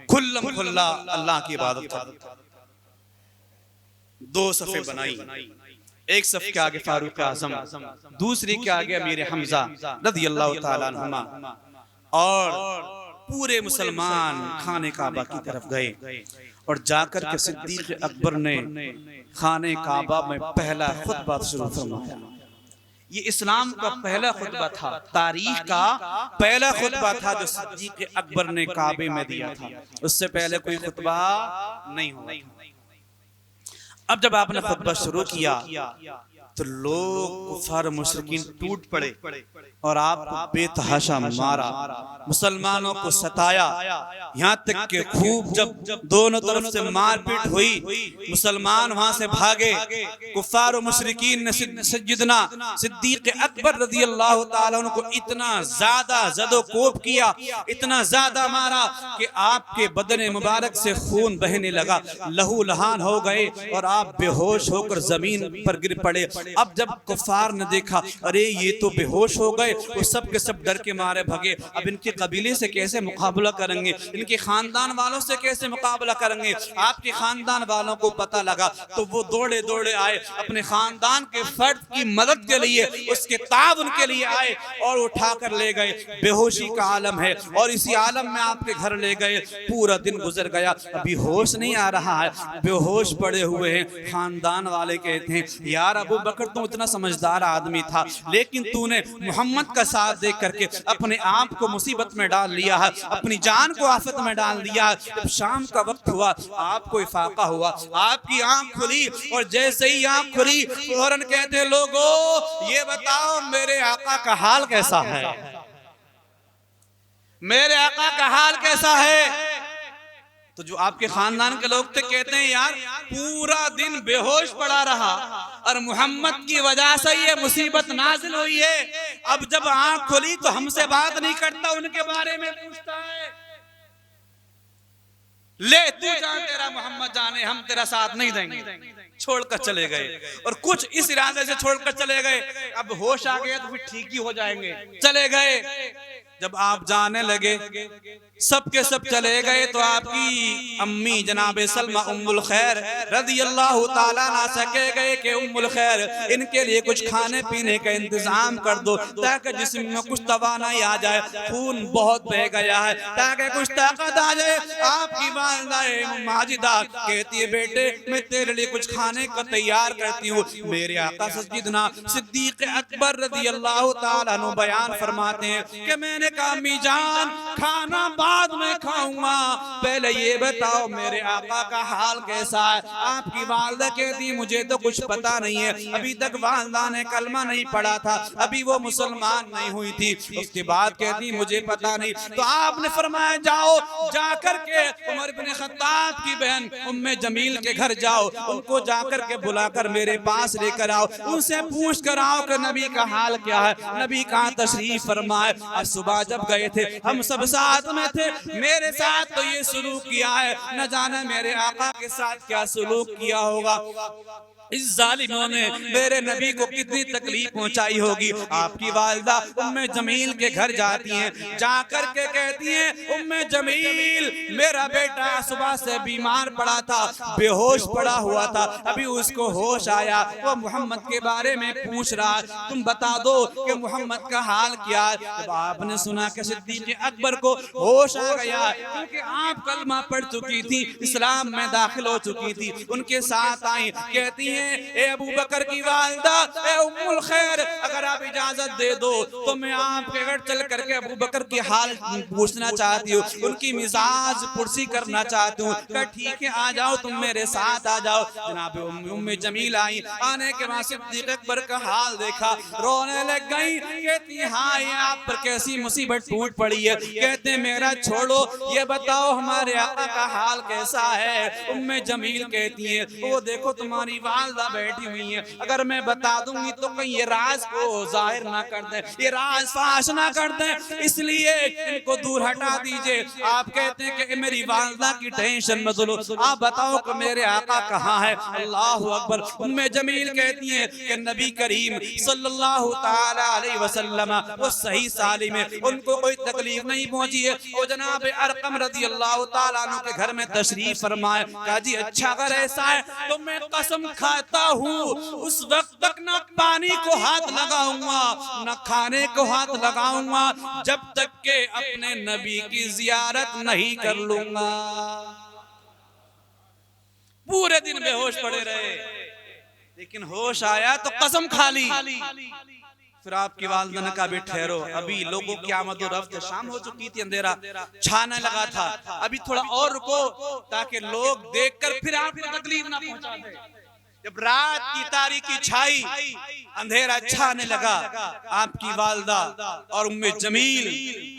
खुल्लम खुल्ला अल्लाह की इबादत करें। दो सफ़े बनाई, एक सफ के आगे फारूक आजम, दूसरी के आगे अमीर हमजा रज़ियल्लाहु ताला अन्हुमा, और पूरे मुसलमान खाने काबा की तरफ गए और जाकर के सिद्दीक अकबर ने खाने काबा में पहला खुतबा शुरू फरमाया। ये इस्लाम का पहला खुतबा था, तारीख का पहला खुतबा था जो सिद्दीक अकबर ने काबे में दिया था। उससे पहले कोई खुतबा नहीं हुआ था। अब जब आपने खुतबा शुरू किया तो लोग कुफार मुशरिकीन टूट पड़े और आपको बेतहाशा मारा, मुसलमानों को सताया, यहाँ तक कि खूब जब दोनों तरफ से मारपीट हुई, मुसलमान वहां से भागे। कुफार मुशरिकीन ने सैयदना सिद्दीक अकबर रज़ियल्लाहु ताला अन्हु को इतना ज्यादा ज़दोकोब किया, इतना ज्यादा मारा कि आपके बदन मुबारक से खून बहने लगा, लहू लहान हो गए और आप बेहोश होकर जमीन पर गिर पड़े। अब जब कुफार ने देखा अरे ये तो बेहोश हो गए, वो सब के सब डर के मारे भगे। अब इनके कबीले से कैसे मुकाबला करेंगे, इनके खानदान वालों से कैसे मुकाबला करेंगे। आपके खानदान वालों को पता लगा तो वो दौड़े दौड़े आए, अपने खानदान के फर्द की मदद के लिए, उसके ताउन के लिए आए और उठा कर ले गए। बेहोशी का आलम है और इसी आलम में आपके घर ले गए। पूरा दिन गुजर गया, अभी होश नहीं आ रहा है, बेहोश पड़े हुए हैं। खानदान वाले कहते हैं यार अबू बकर तू इतना समझदार आदमी था, लेकिन तूने मोहम्मद का साथ देख करके अपने आप को मुसीबत में डाल लिया है, अपनी जान को आफत में डाल दिया है। जब शाम का वक्त हुआ आपको इफाका हुआ, आपकी आंख खुली और जैसे ही आंख खुली फौरन कहते लोगों ये बताओ मेरे आका का हाल कैसा है, मेरे आका का हाल कैसा है। तो जो आपके खानदान के लोग थे कहते हैं यार पूरा दिन बेहोश पड़ा रहा और मोहम्मद की वजह से ये मुसीबत नाजिल हुई है। अब जब आंख खुली तो हमसे बात नहीं करता, उनके बारे में पूछता है। ले तू जान तेरा मोहम्मद जाने, हम तेरा साथ नहीं देंगे। छोड़कर चले गए और कुछ इस इरादे से छोड़कर चले गए अब होश आ गया तो फिर ठीक ही हो जाएंगे, चले गए। जब आप जाने लगे सब के सब चले गए तो आपकी अम्मी जनाबे सलमा उम्मुल खैर रज़ियल्लाहु ताला ना सके गए कि उम्मुल खैर इनके लिए कुछ खाने पीने का इंतजाम कर दो ताकि जिस्म में कुछ तवानाई आ जाए, खून बहुत बह गया है, ताकि कुछ ताकत आ जाए। आपकी वालिदा माजिदा कहती है बेटे मैं तेरे लिए कुछ खाने का तैयार करती हूँ। मेरे आका सय्यदना सिद्दीक अकबर रज़ियल्लाहु ताला अन्हु बयान फरमाते हैं कि मैंने कहा अम्मी जान खाना बाद में खाऊंगा, पहले ये बताओ मेरे आका का हाल कैसा है। आपकी वालिदा कहती मुझे तो कुछ पता नहीं है, अभी तक वालिदा ने कलमा नहीं पढ़ा था, अभी वो मुसलमान नहीं हुई थी। उसके बाद कहती मुझे पता नहीं। तो आपने फरमाया जाओ जाकर के उमर इब्न खत्ताब की बहन उम्मे जमील के घर जाओ, उनको जाकर के बुलाकर मेरे पास लेकर आओ, उनसे पूछ कर आओ कि नबी का हाल क्या है, नबी कहाँ तशरीफ फरमाए। आज सुबह जब गए थे हम सब साथ में थे, मेरे साथ तो ये सलूक किया है, न जाने मेरे आका के साथ क्या सलूक किया होगा। इस जालिमों ने मेरे नबी को कितनी तकलीफ पहुंचाई होगी। आपकी वालिदा उम्मे जमील के घर जाती हैं, जाकर के कहती हैं उम्मे जमील मेरा बेटा सुबह से बीमार पड़ा था, बेहोश पड़ा हुआ था, अभी उसको होश आया, वो मोहम्मद के बारे में पूछ रहा, तुम बता दो कि मोहम्मद का हाल क्या है। जब आपने सुना कि सिद्दीक अकबर को होश आ गया क्योंकि आप कलमा पढ़ चुकी थी, इस्लाम में दाखिल हो चुकी थी, उनके साथ आई, कहती है ए अबू बकर की वालिदा ए उम्मुल खैर अगर आप इजाजत दे दो तो मैं आपके घर चल करके अबू बकर की हाल पूछना चाहती हूँ, उनकी मिजाज पुरसी करना चाहती हूँ। कहा ठीक है आ जाओ, तुम मेरे साथ आ जाओ। जनाब उम्मे जमील आई, आने के बाद सिद्दीक अकबर का हाल देखा, रोने लग गई, कहती हाँ ये आप पर कैसी मुसीबत टूट पड़ी है। कहते मेरा छोड़ो, ये बताओ हमारे आका का हाल कैसा है। उम्मे जमील कहती है वो देखो तुम्हारी वाल वालदा बैठी हुई हैं, अगर मैं बता दूंगी तो कहीं ये राज को जाहिर ना कर दें, ये राज फाश ना कर दें, इसलिए इनको दूर हटा दीजिए। आप कहते हैं कि मेरी वालदा की टेंशन मत लो, आप बताओ कि मेरे आका कहाँ है? अल्लाह अकबर। उम्मे जमील कहती हैं कि नबी करीम सल्लल्लाहु ताला अलैहि वसल्लम वो सही सालिम है, उनको कोई तकलीफ नहीं पहुंची है। और जनाब अरकम रज़ी अल्लाह ताला अन्हु के घर में तशरीफ फरमाए। कहा जी अच्छा अगर ऐसा है तो मैं कसम खाता हूँ उस वक्त तक ना पानी को हाथ लगाऊंगा न खाने को हाथ लगाऊंगा जब तक के अपने नबी की जियारत नहीं कर लूंगा। पूरे दिन बेहोश पड़े रहे, लेकिन होश आया तो कसम खा ली। फिर आपकी वालिदा ने कहा, ठहरो, अभी लोगों की आमद और रफ्त, शाम हो चुकी थी, अंधेरा छाने लगा था, अभी थोड़ा और रुको ताकि लोग देखकर फिर आपको तकलीफ ना पहुंचा दे। जब रात की तारीकी छाई, अंधेरा छाने लगा, आपकी वालिदा और उम्मे जमील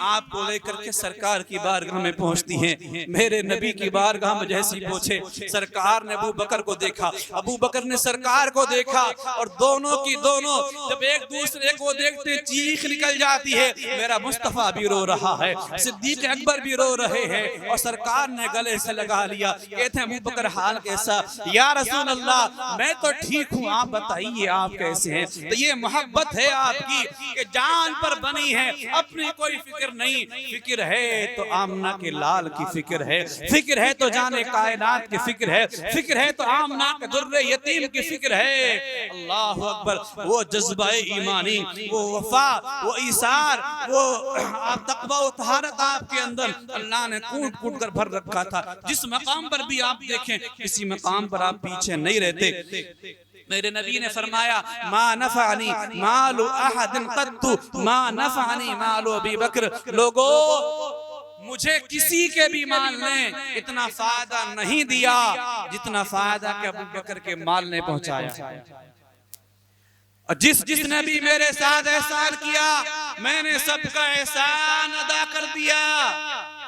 आपको लेकर के सरकार की बारगाह में पहुंचती हैं। मेरे नबी की बारगाह में जैसी पहुंचे, सरकार ने अबू बकर को देखा, अबू बकर ने सरकार को देखा, और दोनों की दोनों जब एक दूसरे को देखते चीख निकल जाती है। मेरा मुस्तफा भी रो रहा है, सिद्दीक अकबर भी रो रहे हैं, और सरकार ने गले से लगा लिया। कहते हैं अबू बकर हाल कैसा? या रसूल अल्लाह मैं तो ठीक हूँ, आप बताइए आप कैसे हैं? तो ये मोहब्बत है आपकी कि जान पर बनी है, अपनी कोई फिक्र नहीं। फिक्र है तो आमना के लाल की फिक्र है, फिक्र है तो जाने कायनात की फिक्र है, फिक्र है तो आमना के दुर्रे यतीम की फिक्र है। अल्लाह अकबर। वो जज्बा ईमानी, वो वफा, वो ईसार, वो तक़वा व तहारत आपके अंदर अल्लाह ने कूट कूट कर भर रखा था। जिस मकाम पर भी आप देखें, किसी मकाम पर आप पीछे नहीं रहते। मेरे नबी ने फरमाया, मा नफ़अनी मालु अहदिन क़त्तु मा नफ़अनी मालु अबी बकर। लोगो, मुझे किसी के भी माल ने इतना फायदा नहीं दिया जितना फायदा के अबू बकर के माल ने पहुंचाया। और जिसने भी मेरे साथ एहसान किया, मैंने सबका एहसान अदा कर दिया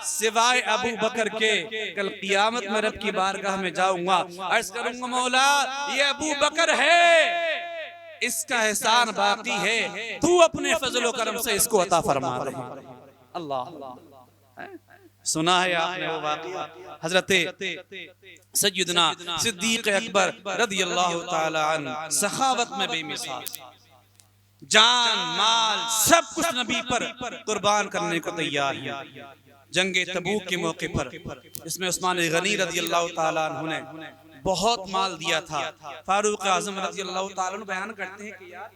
सिवाय अबू बकर के। कल क़ियामत में रब की बारगाह में जाऊंगा, अर्ज़ करूंगा, मौला ये अबू बकर है, इसका एहसान बाकी है, तू अपने फजल व करम से इसको अता फरमा रहे। अल्लाह। सुना है आपने वो वाक़या, हज़रत सय्यदना सिद्दीक़ अकबर रज़ियल्लाहु ताला अन्हु सखावत में बेमिसाल, जान माल सब कुछ नबी पर कुर्बान करने को तैयार है। जंगे तबूक के मौके पर इसमें उस्मान गनी रज़ियल्लाहु ताला अन्हु ने बहुत माल दिया था। फारूक आज़म रज़ियल्लाहु ताला अन्हु बयान करते हैं कि यार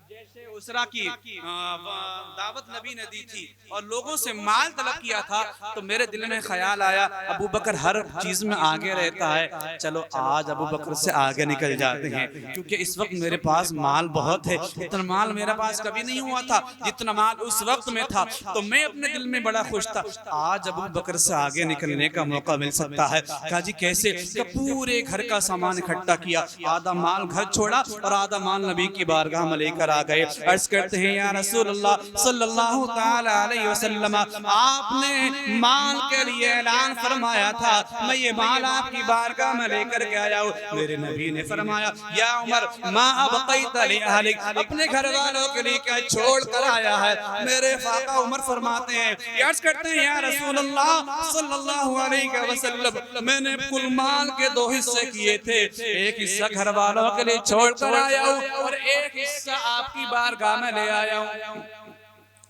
जैसे उसरा की दावत नबी ने दी थी और लोगों से माल तलब किया था, तो मेरे दिल में ख्याल आया अबू बकर हर चीज में आगे रहता है, चलो आज अबू बकर से आगे निकल जाते हैं, क्योंकि इस वक्त मेरे पास माल बहुत है। इतना माल मेरे पास कभी नहीं हुआ था जितना माल उस वक्त में था, तो मैं अपने दिल में बड़ा खुश था, आज अबू बकर से आगे निकलने का मौका मिल सकता है। कहा जी कैसे? पूरे घर का सामान इकट्ठा किया, आधा माल घर छोड़ा और आधा माल नबी की बारगाह में लेकर आ गए। अर्ज करते हैं, या रसूल अल्लाह सल्लल्लाहु ताला अलैहि वसल्लम, आपने माल के लिए ऐलान फरमाया था, मैं ये माल आपकी बारगाह में लेकर के आया हूँ। मेरे नबी ने फरमाया, या उमर मा अबक़ैत li अहलिक, अपने घर वालों के लिए क्या छोड़ कर आया है? मेरे फाका उमर फरमाते हैं, अर्ज करते हैं, या रसूल अल्लाह सल्लल्लाहु अलैहि वसल्लम, मैंने कुल माल के 2 हिस्से किए थे, एक हिस्सा घर वालों के लिए छोड़ कर आया हूँ और एक हिस्सा आपकी बारगाह में ले आया हूँ।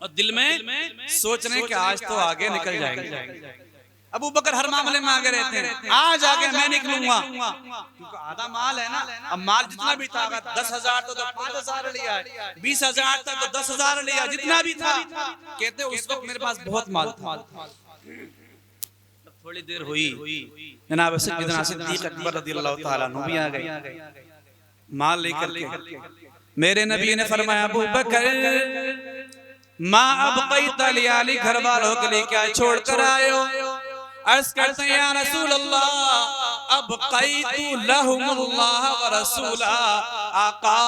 और दिल में सोच रहे हैं कि आज तो आगे निकल जाएंगे। अबू बकर हर मामले में आगे रहते हैं, आज आगे मैं निकलूंगा, क्योंकि आधा माल है ना। अब माल जितना भी था, 10,000 तो 5,000 लिया, 20,000 था तो 10,000 लिया, जितना भी था। कहते उस वक्त मेरे पास बहुत माल था। थोड़ी देर हुई, जनाब सय्यदना सिद्दीक़ अकबर रज़ियल्लाहु ताला अन्हु भी आ गए माल लेकर के। मेरे नबी ने फरमाया, अबू बकर मा अबक़ैत li अहलिक, घर वालों के लिए क्या छोड़ कर आए हो? अर्ज़ करते हैं, या रसूल अल्लाह अबक़ैतु लहुमुल्लाह व रसूला, आका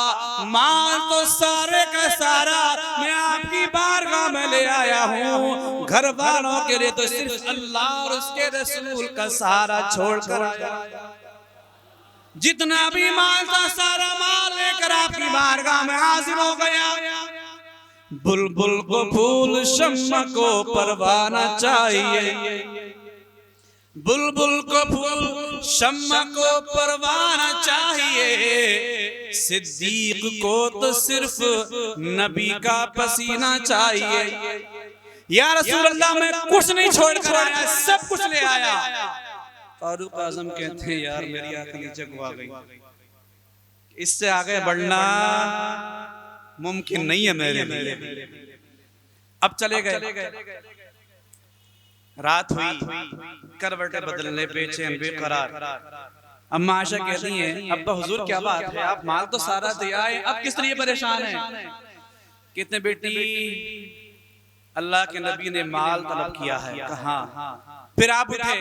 माल तो सारे का सारा मैं आपकी बारगाह में ले आया हूँ, घर वालों के लिए तो सिर्फ अल्लाह और उसके रसूल का सहारा छोड़ कर आया। जितना भी माल था सारा माल लेकर आपकी बारगाह में हाजिर हो गया। बुलबुल को फूल, शम्मा को परवाना चाहिए। बुलबुल को फूल, शम्मा को परवाना चाहिए। सिद्दीक को तो सिर्फ नबी का पसीना चाहिए। या रसूल अल्लाह, मैं कुछ नहीं छोड़ कर आया, सब कुछ ले आया। फारूक आजम कहते हैं यार मेरी आंखें नीचे को आ गई, इससे आगे बढ़ना मुमकिन नहीं है मेरे लिए। अब चले गए। रात हुई, करवटें बदलने, बेचैन बेकरार। अम्मा आयशा कहती हैं अब्बा हुजूर क्या बात है, आप माल तो सारा दिया है, अब किस लिए परेशान हैं? कितने बेटी अल्लाह के नबी ने माल तलब किया है। कहा फिर आप उठे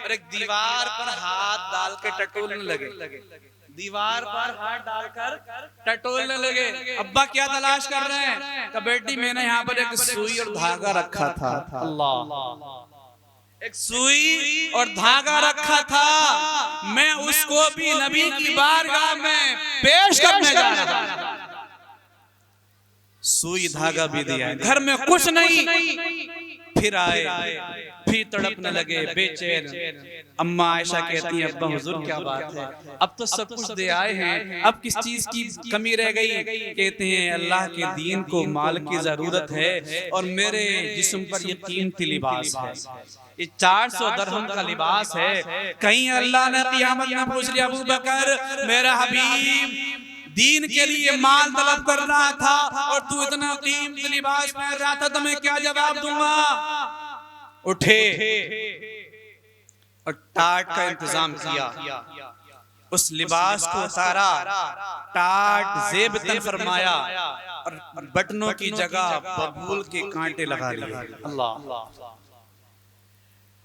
और एक दीवार पर हाथ डाल के टटोलने लगे। दीवार पर हाथ डालकर टटोलने लगे। अब्बा क्या तलाश कर रहे हैं? कहा बेटी मैंने यहाँ पर एक सुई और धागा रखा था। अल्लाह, एक सुई और धागा रखा था, मैं उसको भी नबी की बारगाह में पेश करने जा रहा हूं। सुई धागा भी दिया, घर में कुछ नहीं। फिर आए, फिर तड़पने लगे, बेचैन। अम्मा आयशा कहती हैं अब्बा हुजूर क्या बात है, अब तो सब कुछ दे आए हैं, अब किस चीज की कमी रह गई? कहते हैं अल्लाह के दीन को माल की जरूरत है और मेरे जिस्म पर ये कीमती लिबास है, ये 400 दरहम का लिबास है। कहीं अल्लाह ने क़यामत में पूछ लिया अबू बकर मेरा हबीब दीन के लिए माल तलब कर रहा था और तू इतना कीमती लिबास पहन रहा था, तो मैं क्या जवाब दूंगा? उठे और टाट का इंतजाम किया, उस लिबास को उतारा, टाट जेब तन फरमाया और बटनों की जगह बबूल के कांटे लगा लिए। अल्लाह,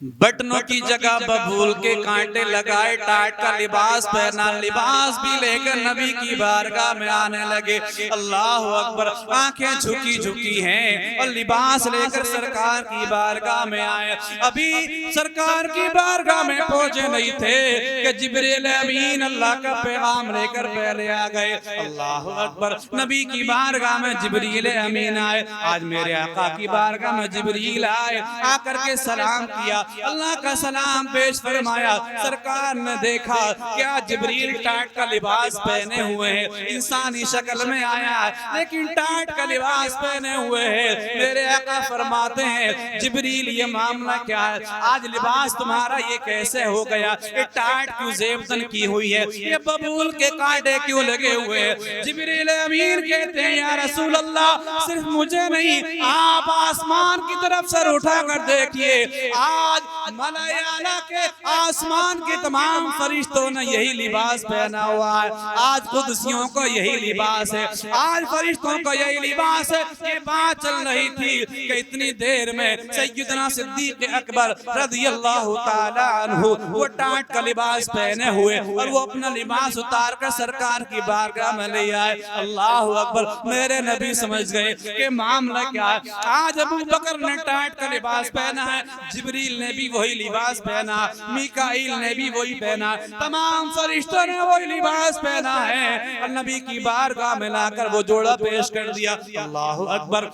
बटनों की जगह बबूल के कांटे लगाए, टाट का लिबास पहना, लिबास भी लेकर नबी की बारगाह में आने लगे। अल्लाह अकबर, आंखें झुकी झुकी हैं और लिबास लेकर सरकार की बारगाह में आए। अभी सरकार की बारगाह में पहुंचे नहीं थे कि जिब्रील अमीन अल्लाह का पैगाम लेकर पहले आ गए। अल्लाह अकबर, नबी की बारगाह में जिब्रील अमीन आए। आज मेरे आका की बारगाह में जिब्रील आए, आकर के सलाम किया, अल्लाह का सलाम पेश फरमाया। सरकार ने देखा क्या जिब्रील टाट का लिबास पहने हुए हैं, इंसानी शक्ल में आया है लेकिन टाट का लिबास पहने हुए है। मेरे आका फरमाते हैं जिब्रील ये मामला क्या है, आज लिबास तुम्हारा ये कैसे हो गया? ये टाट क्यों जेबतन की हुई है, ये बबूल के कांटे क्यों लगे हुए हैं? जिब्रील अमीन कहते हैं या रसूल अल्लाह, सिर्फ मुझे नहीं आप आसमान की तरफ सर उठाकर देखिए, आज मलायाला के आसमान के तमाम फरिश्तों ने यही लिबास पहना हुआ है। आज कुदसियों को यही लिबास है, आज फरिश्तों को यही लिबास है। ये बात चल रही थी कि इतनी देर में सैयदना सिद्दीक अकबर रज़ियल्लाहु ताला अन्हु वो टाट का लिबास पहने हुए और वो अपना लिबास उतार कर सरकार की बारगाह में ले आए। अल्लाह अकबर, मेरे नबी समझ गए कि मामला क्या है। आज अबू बकर ने टाट का लिबास पहना है, जिब्रील ने भी वही लिबास पहना, मीकाईल ने भी वही पहना, तमाम फरिश्तों ने वही लिबास पहना है और नबी की बारगाह में लाकर वो जोड़ा पेश कर दिया। अल्लाह अकबर,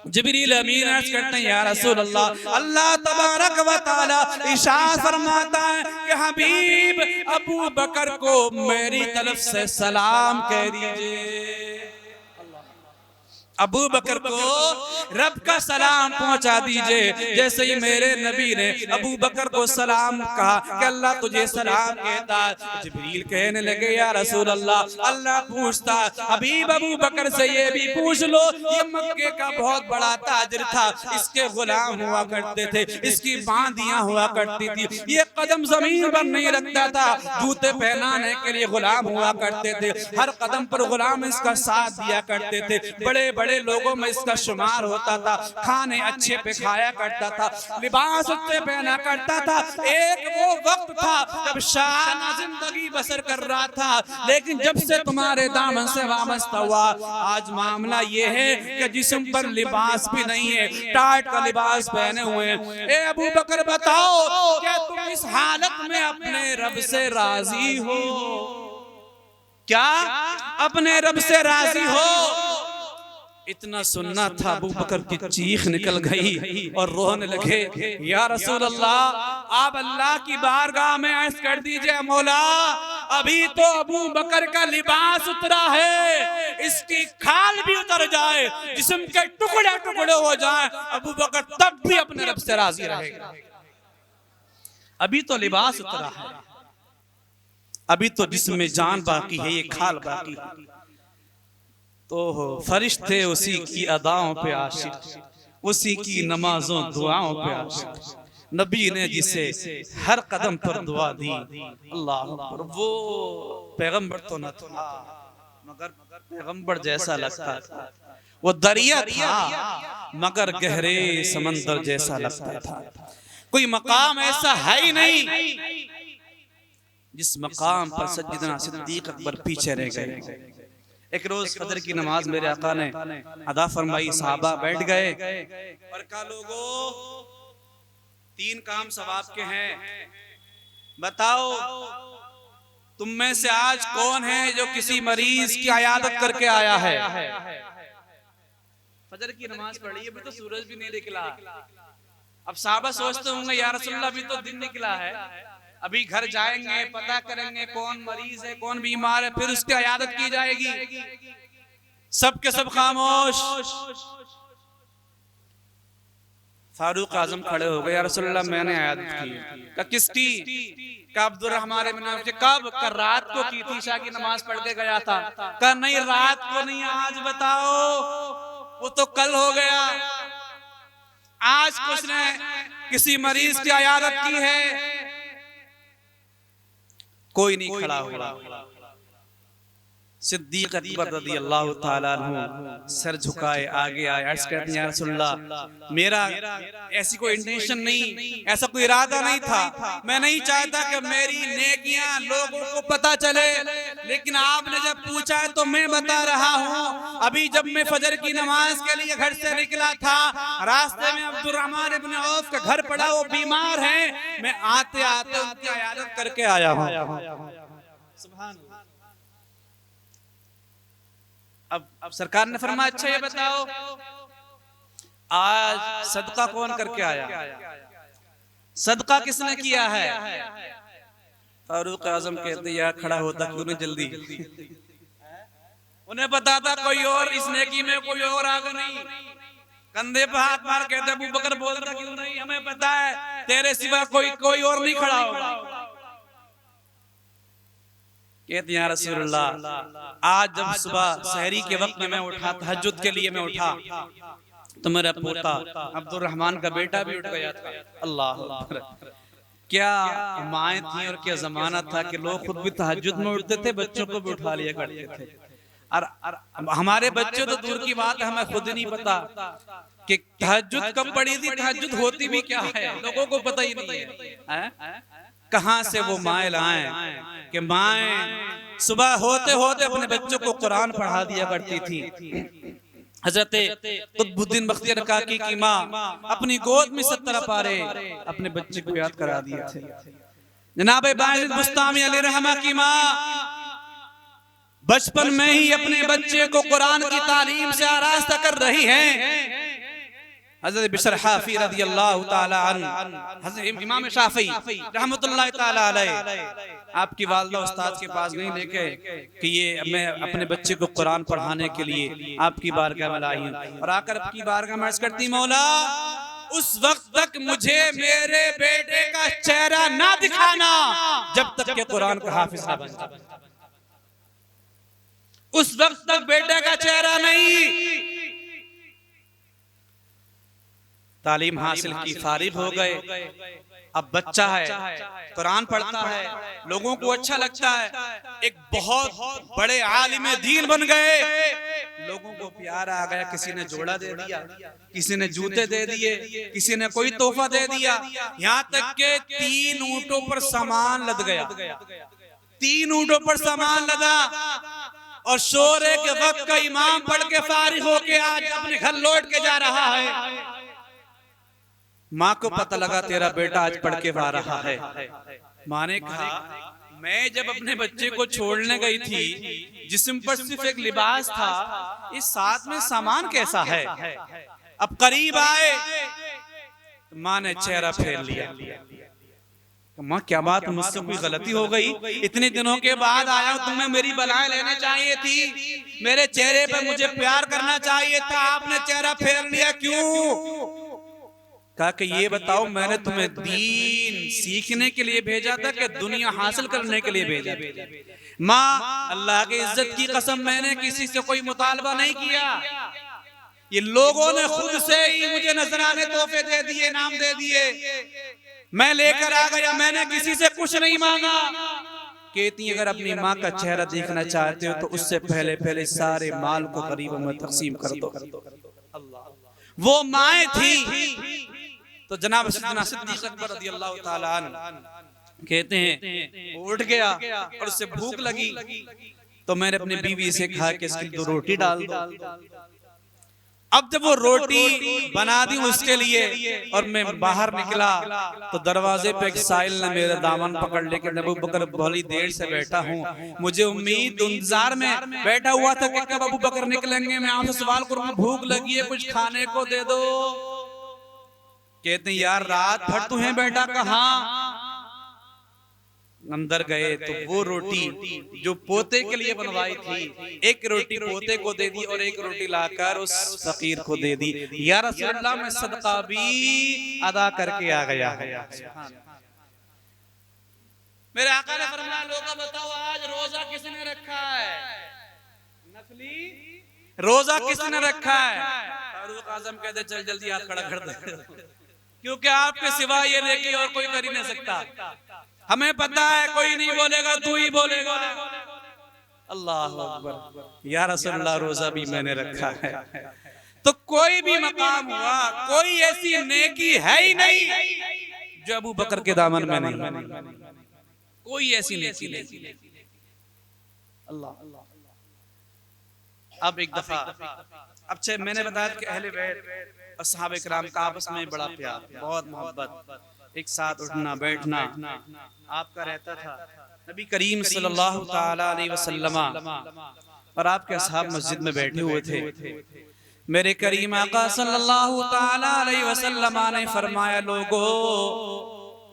जिब्रील अमीन अर्ज करते हैं या रसूल अल्लाह, अल्लाह तबारक व तआला इरशाद फरमाता है कि हबीब अबू बकर को मेरी तरफ से सलाम कह दीजिए। अबू बकर को रब का सलाम पहुंचा दीजिए। जैसे ही मेरे नबी ने अबू बकर को सलाम कहा कि अल्लाह तुझे सलाम कहता, जिब्रील कहने लगे या रसूल अल्लाह, अल्लाह पूछता हबीब अबू बकर से ये भी पूछ लो, ये मक्के का बहुत बड़ा ताजिर था, इसके गुलाम हुआ करते थे, इसकी बांदियां हुआ करती थी, ये कदम जमीन पर नहीं रखता था, जूते पहनाने के लिए गुलाम हुआ करते थे, हर कदम पर गुलाम इसका साथ दिया करते थे, बड़े बड़े लोगों में इसका शुमार होता था, खाने अच्छे पे खाया करता था, लिबास अच्छे पहना करता था। एक वो वक्त था जब शान जिंदगी बसर कर रहा था, लेकिन जब से तुम्हारे दामन से वाबस्ता हुआ, आज मामला ये है कि जिस्म पर लिबास भी नहीं है, टाट का लिबास पहने हुए हैं। ए अबू बकर बताओ, क्या तुम इस हालत में अपने रब से राजी हो? क्या अपने रब से राजी हो? इतना सुनना था, अबू बकर की चीख निकल गई और रोने लगे, या रसूल अल्लाह, आप अल्लाह की बारगाह में अर्ज कर दीजिए, मौला अभी तो अबू बकर का लिबास उतरा है, इसकी खाल भी उतर जाए, जिस्म के टुकड़े टुकड़े हो जाए, अबू बकर तब भी अपने रब से राजी रहेगा। अभी तो लिबास उतरा है, अभी तो जिस्म में जान बाकी है, ये खाल बाकी है। तो फरिश्ते उसी की अदाओं पे आशिक, उसी की नमाजों दुआओं पे आशिक, नबी ने जिसे हर कदम पर दुआ दी। अल्लाह अकबर। वो पैगंबर तो न था, मगर पैगंबर जैसा लगता था। वो दरिया था मगर गहरे समंदर जैसा लगता था। कोई मकाम ऐसा है ही नहीं जिस मकाम पर सज्जिदना सिद्दीक अकबर पीछे रह गए। एक रोज फजर की नमाज मेरे आका ने अदा फरमाई, सहाबा बैठ गए और कहा, लोगों तीन काम सवाब के हैं, बताओ तुम में से आज कौन है जो किसी मरीज की इयादत करके आया है? फजर की नमाज पढ़ी, अभी तो सूरज भी नहीं निकला। अब साहबा सोचते होंगे, या रसूलल्लाह अभी तो दिन निकला है, अभी घर जाएंगे, पता करेंगे कौन मरीज है, कौन बीमार है, फिर उसकी इयादत की जाएगी। सब के सब खामोश। फारूक आजम खड़े हो गए, या रसूलल्लाह मैंने इयादत की। का किसकी? का अब्दुर्रहमान इब्न औफ। कब? कर रात को की थी, ईशा की नमाज पढ़ के गया था। का नहीं, रात को नहीं, आज बताओ। वो तो कल हो गया, आज कुछ ने किसी मरीज की इयादत की है? कोई नहीं खड़ा हुआ। सिद्दीक अकबर रज़ी अल्लाह ताला अन्हु सर झुकाए आगे आए, अर्ज़ करते हैं, या रसूलल्लाह मेरा ऐसी कोई इंटेंशन नहीं, ऐसा कोई इरादा नहीं था, मैं नहीं चाहता कि मेरी नेकियां लोगों को पता चले, लेकिन आपने जब पूछा है तो मैं बता रहा हूँ। अभी जब मैं फजर की नमाज के लिए घर से निकला था, रास्ते में अब्दुर्रहमान इब्न औफ का घर पड़ा, वो बीमार है, मैं आते आते उनकी इयादत करके आया हूँ। सुभान अल्लाह। अब सरकार ने फरमाया, अच्छा ये बताओ आज सदका कौन करके आया? सदका किसने किया है? फारूक आजम कहते, यार खड़ा होता क्यों नहीं जल्दी। उन्हें पता था कोई और इस नेकी में कोई और आगे नहीं। कंधे पर हाथ मार कहते, अबू बकर बोलता क्यों नहीं, हमें पता है तेरे सिवा कोई और नहीं खड़ा होगा। कहते हैं, रसूलल्लाह आज जब सुबह सहरी के वक्त में मैं उठा, तहज्जुद के लिए मैं उठा, तो मेरा पोता अब्दुर्रहमान का बेटा भी उठ गया था। अल्लाह अकबर। क्या माएँ थी और क्या जमाना था कि लोग खुद भी तहज्जुद में उठते थे, बच्चों को भी उठा लिया करते थे। और हमारे बच्चे तो दूर की बात है, हमें खुद नहीं पता कि तहज्जुद कब पड़ी थी, तहज्जुद होती भी क्या है, लोगों को पता ही नहीं है। कहां से वो माएँ लाएं कि माएँ सुबह होते होते अपने बच्चों को कुरान पढ़ा दिया करती थी। हजरत कुतुबुद्दीन बख्तियार काकी की माँ अपनी गोद में 70 पारे अपने बच्चे को याद करा दिए थे। जनाब बायज़ीद बुस्तामी अलैहिर्रहमा की माँ बचपन में ही अपने बच्चे को कुरान की तालीम से आरास्ता कर रही हैं। हज़रत बिशर हाफी रज़ियल्लाहु ताला अन्हु, हज़रत इमाम शाफी रहमतुल्लाह ताला अलैह आपकी वालिदा उस्ताद के पास नहीं लेके कि ये मैं अपने बच्चे को कुरान पढ़ाने के लिए आपकी बारगाह में लाई हूं, और आकर आपकी बारगाह में अर्ज़ करती, मौला उस वक्त तक मुझे मेरे बेटे का चेहरा ना दिखाना जब तक के कुरान का हाफिज ना बन जाए। उस वक्त तक बेटे का चेहरा नहीं। तालीम हासिल की, फारिग हो गए। अब बच्चा है, कुरान पढ़ता है, लोगों को अच्छा लगता है, एक बहुत बड़े आलिम दीन बन गए, लोगों को प्यार आ गया। किसी ने जोड़ा दे दिया, किसी ने जूते दे दिए, किसी ने कोई तोहफा दे दिया, यहाँ तक के 3 ऊंटों पर सामान लद गया। 3 ऊंटों पर सामान लदा और शोरे के वक्त का इमाम पढ़ के फारिग होके आज अपने घर लौट के जा रहा है। माँ को पता लगा तेरा बेटा आज पढ़ के आ रहा है। माँ ने कहा मैं जब अपने बच्चे को छोड़ने गई थी, जिस्म पर सिर्फ एक लिबास था, इस साथ में सामान कैसा है। अब करीब आए, माँ ने चेहरा फेर लिया। माँ क्या बात, मुझसे कोई गलती हो गई? इतने दिनों के बाद आया हूं, तुम्हें मेरी बलाएं लेनी चाहिए थी, मेरे चेहरे पर मुझे प्यार करना चाहिए था, आपने चेहरा फेर लिया क्यों? कहा कि ये बताओ, मैंने तुम्हें दीन सीखने के लिए भेजा था कि दुनिया हासिल करने के लिए भेजा? माँ अल्लाह की इज्जत की कसम, मैंने किसी से कोई मुतालबा नहीं किया, ये लोगों ने खुद से ही मुझे नजराने तोहफे दे दिए, नाम दे दिए, मैं लेकर आ गया, मैंने किसी से कुछ नहीं मांगा। कहती अगर अपनी माँ का चेहरा देखना चाहते हो तो उससे पहले पहले सारे माल को गरीबों में तकसीम कर दो। वो माएँ थी। तो जनाब सिद्दीक़ अकबर रज़ियल्लाहु ताला अन्हु कहते हैं उठ गया और उससे भूख लगी, तो मैंने अपनी बीवी से कहा कि इसके लिए 2 रोटी डाल दो। अब जब वो रोटी बना दी उसके लिए और मैं बाहर निकला तो दरवाजे पे एक साइल ने मेरा दामन पकड़ लेके, अबू बकर बड़ी देर से बैठा हूँ, मुझे उम्मीद इंतजार में बैठा हुआ था कि कब अबू बकर निकलेंगे, मैं आपसे सवाल करूंगा, भूख लगी है, कुछ खाने को दे दो। कहते हैं यार रात भर तुम्हें बैठा कहाँ? अंदर गए तो वो रोटी जो पोते के लिए बनवाई थी, एक रोटी पोते को दे दी और एक रोटी लाकर उस फकीर को दे दी। या रसूल अल्लाह, मैं सदका भी अदा करके आ गया है। मेरे आका ने फरमाया लोगों बताओ आज रोजा किसने रखा है? नफली रोजा किसने रखा है? फारूक आजम कहते चल जल्दी हाथ खड़ा कर दे, क्योंकि आपके सिवा ये नेकी और कोई कर ही नहीं सकता। हमें पता है कोई नहीं बोलेगा, तू ही बोलेगा। अल्लाह अकबर। या रसूलल्लाह रोजा भी मैंने रखा है। तो कोई भी मकाम हुआ, कोई ऐसी नेकी है ही नहीं जो अबू बकर के दामन में नहीं, कोई ऐसी नेकी नहीं। अल्लाह। अब एक दफा, अब मैंने बताया कि अहले बैत और सहाबा किराम का आपस में बड़ा प्यार, बहुत मोहब्बत, एक साथ उठना बैठना आपका रहता था। नबी करीम सल्लल्लाहु ताला अलैहि वसल्लम और आपके असहाब मस्जिद में बैठे हुए थे। मेरे करीम आका सल्लल्लाहु ताला अलैहि वसल्लम ने फरमाया लोगों,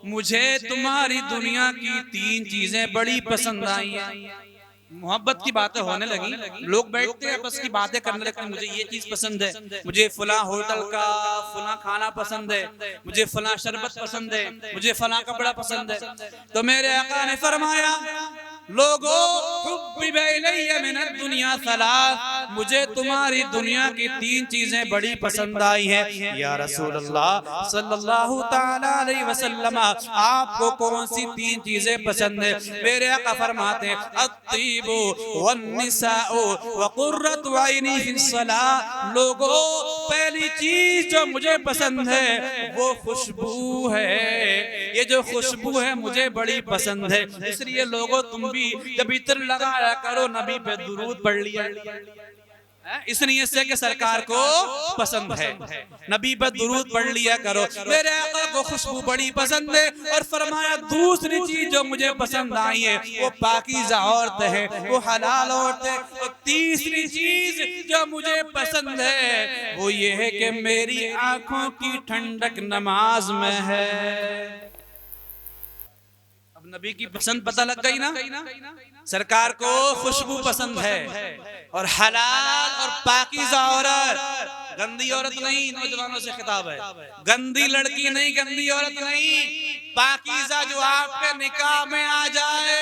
मुझे तुम्हारी दुनिया की 3 चीजें बड़ी पसंद आई हैं। मोहब्बत की बातें होने लगी, लोग बैठते हैं बस की बातें करने लगते हैं, मुझे ये चीज पसंद है, मुझे फला होटल का फला खाना पसंद है, मुझे फला शरबत पसंद है, मुझे फला कपड़ा पसंद है। तो मेरे आका ने फरमाया लोगों, दुनिया सलास, मुझे तुम्हारी दुनिया की 3 चीजें बड़ी पसंद आई हैं। या रसूल अल्लाह सल्लल्लाहु ताला अलैहि वसल्लम, आपको कौन सी 3 चीजें पसंद है? मेरे आका फरमाते हैं अत्तीबु वन्निसाउ वकुर्रतु ऐनी फिस्सलाह। लोगों, पहली चीज जो मुझे पसंद है वो खुशबू है, ये जो खुशबू है मुझे बड़ी पसंद है। इसलिए लोगों तुम भी जब इत्र लगाया करो नबी पे दुरूद पढ़ लिया, इस नियत से कि सरकार को पसंद है, नबी पे दुरूद पढ़ लिया करो। मेरे आका को खुशबू बड़ी पसंद है। और फरमाया दूसरी चीज जो मुझे पसंद आई है वो पाकीज़ा औरत है, वो हलाल औरत है। और तीसरी चीज जो मुझे पसंद है वो ये है कि मेरी आंखों की ठंडक नमाज में है। नबी की पसंद पता लग गई ना, सरकार को खुशबू पसंद है और हलाल और पाकीज़ा औरत, गंदी औरत नहीं। नौजवानों से खिताब है, गंदी लड़की नहीं, गंदी औरत नहीं, पाकीज़ा जो आपके निकाह में आ जाए।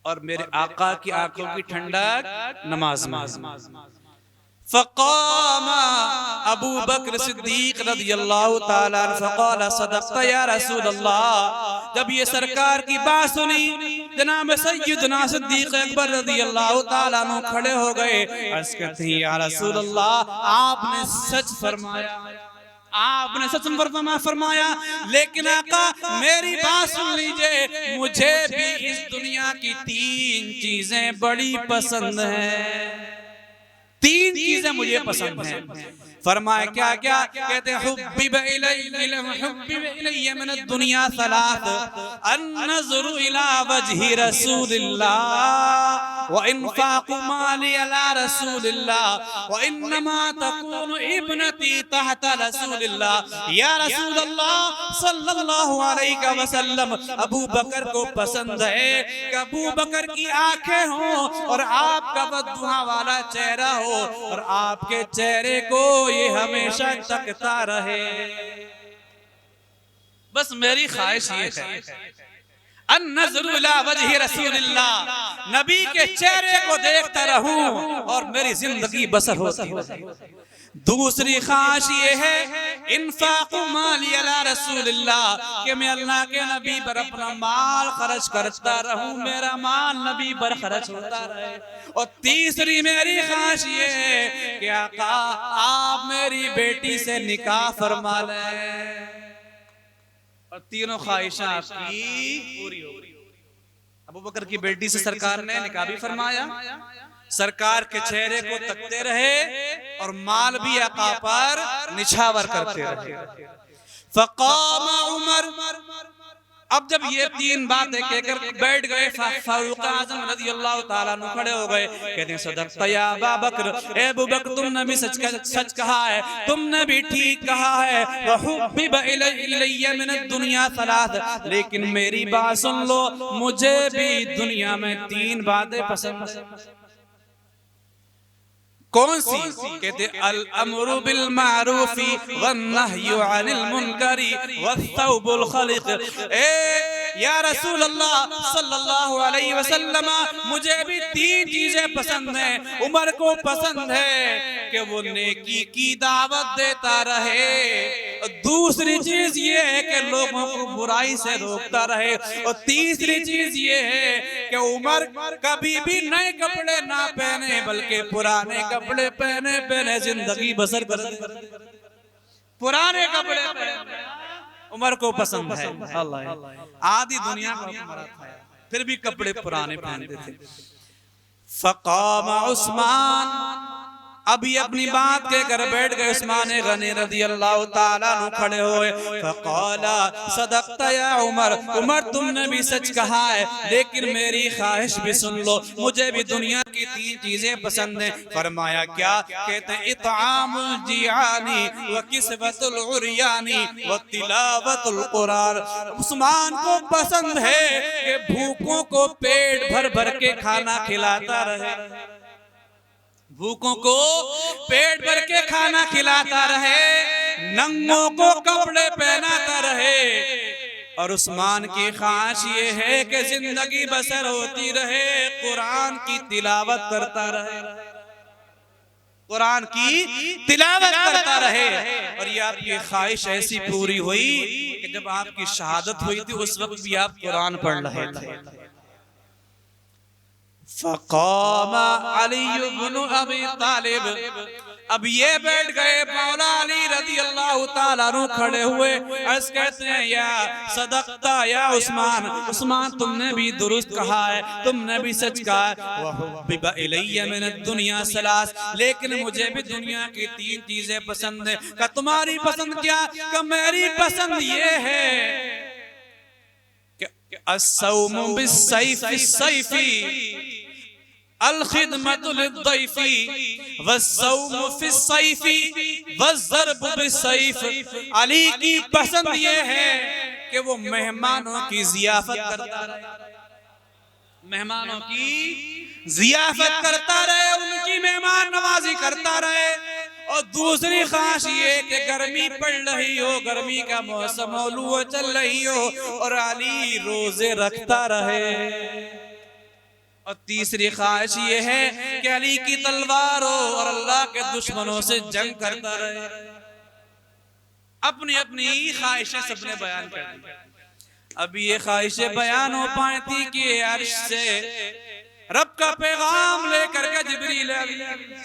और मेरे आका की आंखों की ठंडक नमाज में। फ़क़ाम अबू बकर सिद्दीक़ रज़ियल्लाहु ताला अन्हु फ़क़ाल सदक़्ता या रसूल अल्लाह। जब ये सरकार की बात सुनी, जनाब सय्यदना सिद्दीक़ अकबर रज़ियल्लाहु ताला अन्हु खड़े हो गए। अर्ज़ करते हैं या रसूल अल्लाह, आपने सच फरमाया, आपने सच फरमाया, लेकिन आका मेरी बात सुन लीजिए, मुझे भी इस दुनिया की 3 चीजें बड़ी पसंद हैं। 3 चीजें मुझे पसंद हैं। फरमाया क्या क्या? कहते हुब्बिब इलैया मिन दुनिया सलास, अन-नज़्रु इला वजहि रसूलिल्लाह व इन्फाक़ु माली अला रसूलिल्लाह व इन्नमा तकूनु इब्नती तहता रसूलिल्लाह। या रसूलल्लाह सल्लल्लाहु अलैहि वसल्लम, अबू बकर को पसंद है कि अबू बकर की आंखें हों और आपका बद्दुआ वाला चेहरा हो और आपके चेहरे को ये हमेशा तकता रहे। बस मेरी ख्वाहिश ये है, अन-नज़्रु इला वजहि रसूलिल्लाह, नबी के चेहरे को देखता रहूं और मेरी जिंदगी बसर होती रहे। दूसरी ख्वाहिश ये है, इन्फाक़ु माली अला रसूलिल्लाह, कि मैं अल्लाह के नबी पर अपना माल खर्च करता रहूं, मेरा माल नबी पर खर्च होता रहे। और तीसरी मेरी ख्वाहिश ये है कि आका आप मेरी बेटी से निकाह फरमा लें। और तीनों ख्वाहिशां आपकी पूरी हो गई। अबू बकर की बेटी से सरकार ने निकाह भी फरमाया, सरकार के चेहरे को तकते रहे और माल भी आका पर निछावर करते रहे। फ़क़ाम उमर, अब जब ये 3 बातें कहकर बैठ गए, फारूक आज़म रज़ियल्लाहु ताला अन्हु खड़े हो गए। कहते हैं सदक़्ता या अबा बकर, ए अबू बकर तुमने भी सच कहा है, तुमने भी ठीक कहा है। व हुब्बिब इलैया मिन दुनिया सलास, लेकिन मेरी बात सुन लो, मुझे भी दुनिया में 3 बातें पसंद है। कौन सी? कहते अल अमरु बिल मारूफी वन नह्यु अनिल मुनकरी वस्सौबुल खलिक। या रसूल अल्लाह सल्लल्लाहु अलैहि वसल्लम, मुझे भी 3 चीजें पसंद हैं। उमर को पसंद है कि वो नेकी की दावत देता रहे, दूसरी चीज ये है कि लोगों को बुराई से रोकता रहे, और तीसरी चीज ये है कि उमर कभी भी नए कपड़े ना पहने बल्कि पुराने कपड़े पहने जिंदगी बसर कर। पुराने कपड़े पहने उमर को पसंद है। अल्लाह आधी दुनिया को मरा था, फिर भी कपड़े पुराने पहनते थे। फ़क़ाम उस्मान, अब ये अपनी बात कहकर बैठ गए। उस्मान गनी रज़ियल्लाहु ताला अन्हु खड़े हुए। फ़क़ाला सदक़्ता या उमर, उमर तुमने भी सच कहा है, लेकिन मेरी ख्वाहिश भी सुन लो, मुझे भी दुनिया की 3 चीजें पसंद हैं। फरमाया क्या? कहते हैं इत्आमुल जियानी व किस्वतुल उरियानी व तिलावतुल कुरान। उस्मान को पसंद है कि भूखों को पेट भर भर के खाना खिलाता रहे, भूखों को पेट भर के खाना खिलाता रहे, नंगों को कपड़े पहनाता रहे। और उस्मान की ख्वाहिश ये है कि जिंदगी बसर होती रहे, कुरान की तिलावत करता रहे, कुरान की तिलावत करता रहे। और ये आपकी ख्वाहिश ऐसी पूरी हुई कि जब आपकी शहादत हुई थी उस वक्त भी आप कुरान पढ़ रहे थे। फ़क़ाम अली इब्न अबी तालिब, अब ये बैठ गए, मौला अली रज़ियल्लाहु ताला अन्हु खड़े हुए। अर्ज़ करते हैं या सदक़्ता या उस्मान, उस्मान तुमने भी दुरुस्त कहा है, तुमने भी सच कहा है। व हुब्बिब इलैया मिन दुनिया सलास, लेकिन मुझे भी दुनिया की 3 चीजें पसंद है। का तुम्हारी पसंद क्या? का मेरी पसंद ये है कि अस्सौमु बिस्सैफी अल-खिदमतु लिद्दैफी वस्सौमु फिस्सैफी वज़्ज़रबु बिस्सैफ। अली की पसंद ये है कि वो मेहमानों की ज़ियाफ़त करता रहे, मेहमानों की ज़ियाफ़त करता रहे, उनकी मेहमान नवाजी करता रहे। और दूसरी ख्वाहिश ये कि गर्मी पड़ रही हो, गर्मी का मौसम हो, लू चल रही हो और अली रोजे रखता रहे। और तीसरी ख्वाहिश ये है कि अली की तलवार हो और अल्लाह के दुश्मनों से जंग करता रहे। अपनी अपनी ख्वाहिशें सबने बयान कर दी। अब ये ख्वाहिशें बयान हो पाई थी कि अर्श से रब का पैगाम लेकर के जिब्रील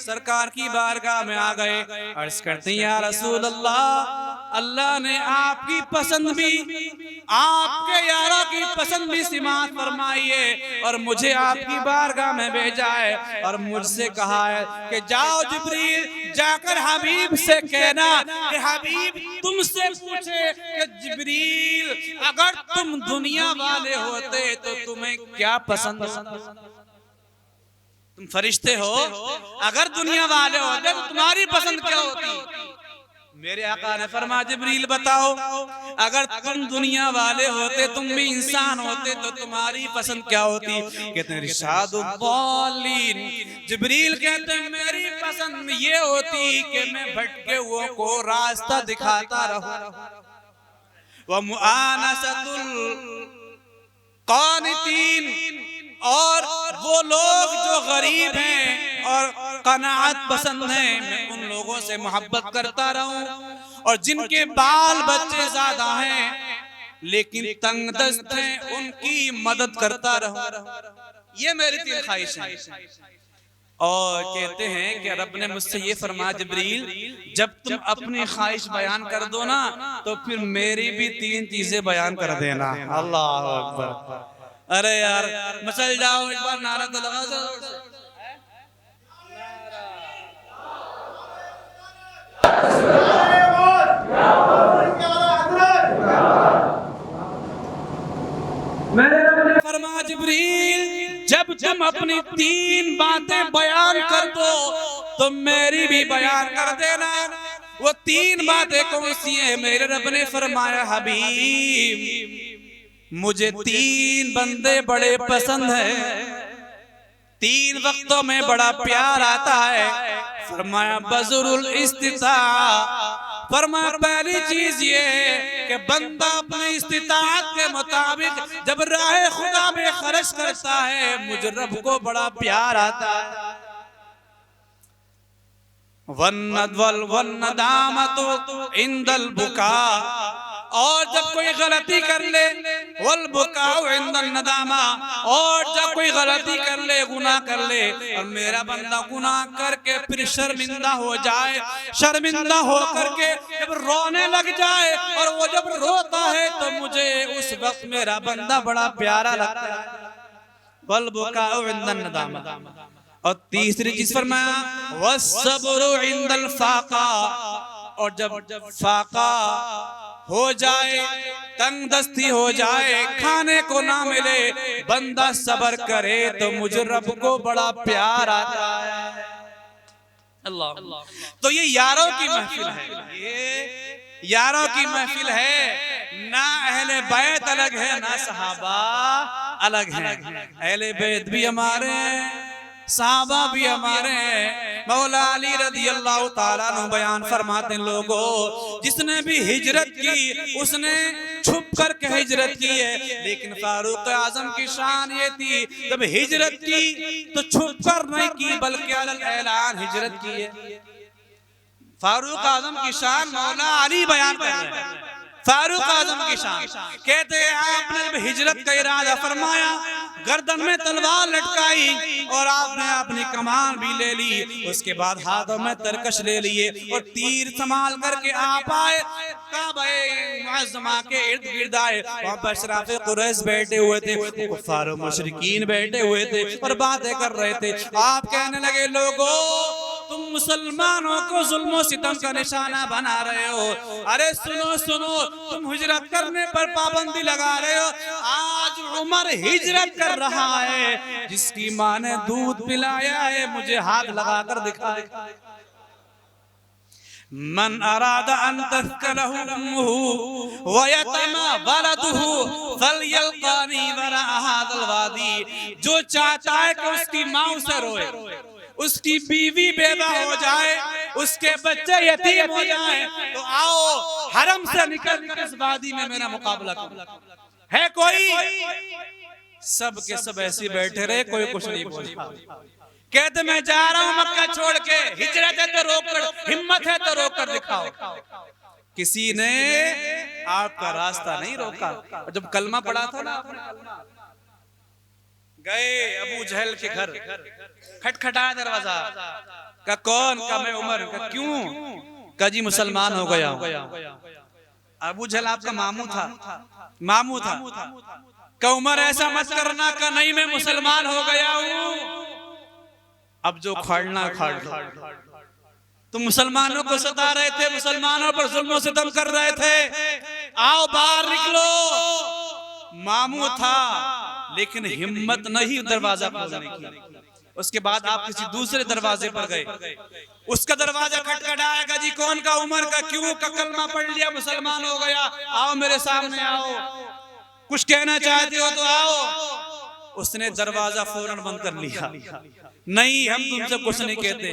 सरकार की बारगाह में आ गए। अर्ज करते हैं या रसूल अल्लाह, अल्लाह ने आपकी पसंद भी, आपके यारों की पसंद भी सिमात फरमाई है और मुझे आपकी बारगाह में भेजा है और मुझसे कहा है कि जाओ जिब्रील, जाकर हबीब से कहना कि हबीब तुमसे पूछे कि जिब्रील अगर तुम दुनिया वाले होते तो तुम्हें क्या पसंद है? तुम फरिश्ते हो, अगर दुनिया वाले होते तो तुम्हारी पसंद क्या होती? मेरे आका ने फरमाया जिब्रील बताओ, अगर तुम दुनिया वाले होते, तुम भी इंसान होते तो तुम्हारी पसंद क्या होती? कहते हैं रिशादुद्दौलीन। जिब्रील कहते हैं मेरी पसंद ये होती कि मैं भटके हुओं को रास्ता दिखाता रहूं। व मुआनसतुल कानितीन, और वो लोग जो गरीब हैं और कनाअत पसंद हैं, मैं उन लोगों से मोहब्बत करता रहूं। और जिनके बाल बच्चे ज्यादा हैं लेकिन तंगदस्त हैं, उनकी मदद करता रहूं। ये मेरी 3 ख्वाहिश है। और कहते हैं कि रब ने मुझसे ये फरमाया जिब्रील जब तुम अपनी ख्वाहिश बयान कर दो ना तो फिर मेरी भी 3 चीजें बयान कर देना। अल्लाह अकबर। अरे यार मचल जाओ एक बार नारा तो लगा दो। मेरे रब ने फरमाया जिब्रील जब तुम अपनी 3 बातें बयान कर दो तो मेरी भी बयान कर देना। वो 3 बातें कौन सी हैं? मेरे रब ने फरमाया हबीब मुझे 3 बंदे बड़े पसंद हैं, 3 वक्तों में बड़ा प्यार आता है। फरमाया बज़ुरुल इस्तिता, फरमाया पहली चीज ये कि बंदा अपनी इस्तिताअत के मुताबिक जब राह खुदा में खर्च करता है मुझे रब को बड़ा प्यार आता है। वन्नदामतु इंदल बुका, और जब कोई गलती कर ले वल बुकाउ इंदन नदामा, और जब कोई गलती कर ले, गुनाह कर ले और मेरा बंदा गुनाह करके फिर शर्मिंदा हो जाए, शर्मिंदा हो करके जब रोने लग जाए और वो जब रोता है तो मुझे उस वक्त मेरा बंदा बड़ा प्यारा लगता है। वल बुकाउ इंदन नदामा। और तीसरी चीज फरमाया वस्सब्रु इंदल फाका, और जब फाका हो जाए, तंगदस्ती हो जाए, खाने को ना मिले, बंदा सब्र करे तो मुझे रब को बड़ा प्यार आता है। अल्लाह। तो ये यारों की महफिल है, ये यारों की महफिल है। ना अहले बैत अलग है ना सहाबा अलग है। अहले बैत भी हमारे हैं, साहबा भी हमारे हैं। मौला अली रज़ी अल्लाह ताला अन्हु बयान फरमाते लोगों जिसने भी हिजरत की उसने छुप करके हिजरत की है, लेकिन फारूक आजम की शान ये थी जब हिजरत की तो छुप कर नहीं की बल्कि अलल ऐलान हिजरत की है। फारूक आजम की शान मौला अली बयान कर रहे हैं। फारूक आजम की शान कहते हैं आपने जब हिजरत का इरादा फरमाया, गर्दन में तलवार लटकाई और आपने अपनी कमान भी ले ली, उसके बाद हाथों में तरकश ले लिए और तीर संभाल करके आप आए काबे मुअज़्ज़मा के इर्द गिर्द आए। वहां पर अशराफ़े कुरैश बैठे हुए थे, कुफ़ार और मुशरिकीन बैठे हुए थे और बातें कर रहे थे। आप कहने लगे लोगों तुम मुसलमानों को जुल्म और सितम का निशाना बना रहे हो। अरे सुनो सुनो, तुम हिजरत करने पर पाबंदी लगा रहे हो। आज उमर हिजरत कर रहा है, जिसकी माँ ने दूध पिलाया है मुझे हाथ लगाकर दिखाए। मन अरादा अन तस्कलहु उम्मुहु व यतमा वलदुहु फलयल्कानी वरा हादल वादी। जो चाहता है कि उसकी माँ उसे रोए, उसकी बीवी बेवा हो जाए, उसके बच्चे यतीम हो जाए, तो आओ हरम से निकल कर इस वादी में मेरा मुकाबला करो। है कोई सब के सब ऐसे बैठे रहे, कोई कुछ नहीं बोला। कहते मैं जा रहा हूं मक्का छोड़ के, हिजरत है तो रोक कर, हिम्मत है तो रोक कर दिखाओ। किसी ने आपका रास्ता नहीं रोका। जब कलमा पड़ा था ना, गए अबू जहल के घर, खटखटाया दरवाजा, का कौन? का मैं उमर। का क्यों? का जी मुसलमान हो गया। अबू जहल आपका मामू था, मामू था। का उमर ऐसा मत करना। का नहीं, मैं मुसलमान हो गया हूं। अब जो खाड़ना खाड़ लो। तो मुसलमानों को सता रहे थे, मुसलमानों पर जुल्म सितम कर रहे थे, आओ बाहर निकलो। मामू था लेकिन हिम्मत नहीं दरवाजा खोलने की। उसके बाद आप किसी दूसरे दरवाजे पर गए, उसका दरवाजा खटखटाएगा, जी कौन? का उमर। का क्यों? का कलमा पढ़ लिया, मुसलमान हो गया, आओ मेरे सामने आओ, कुछ कहना चाहते हो तो आओ। उसने दरवाजा फौरन बंद कर लिया। नहीं, हम तुमसे कुछ नहीं कहते।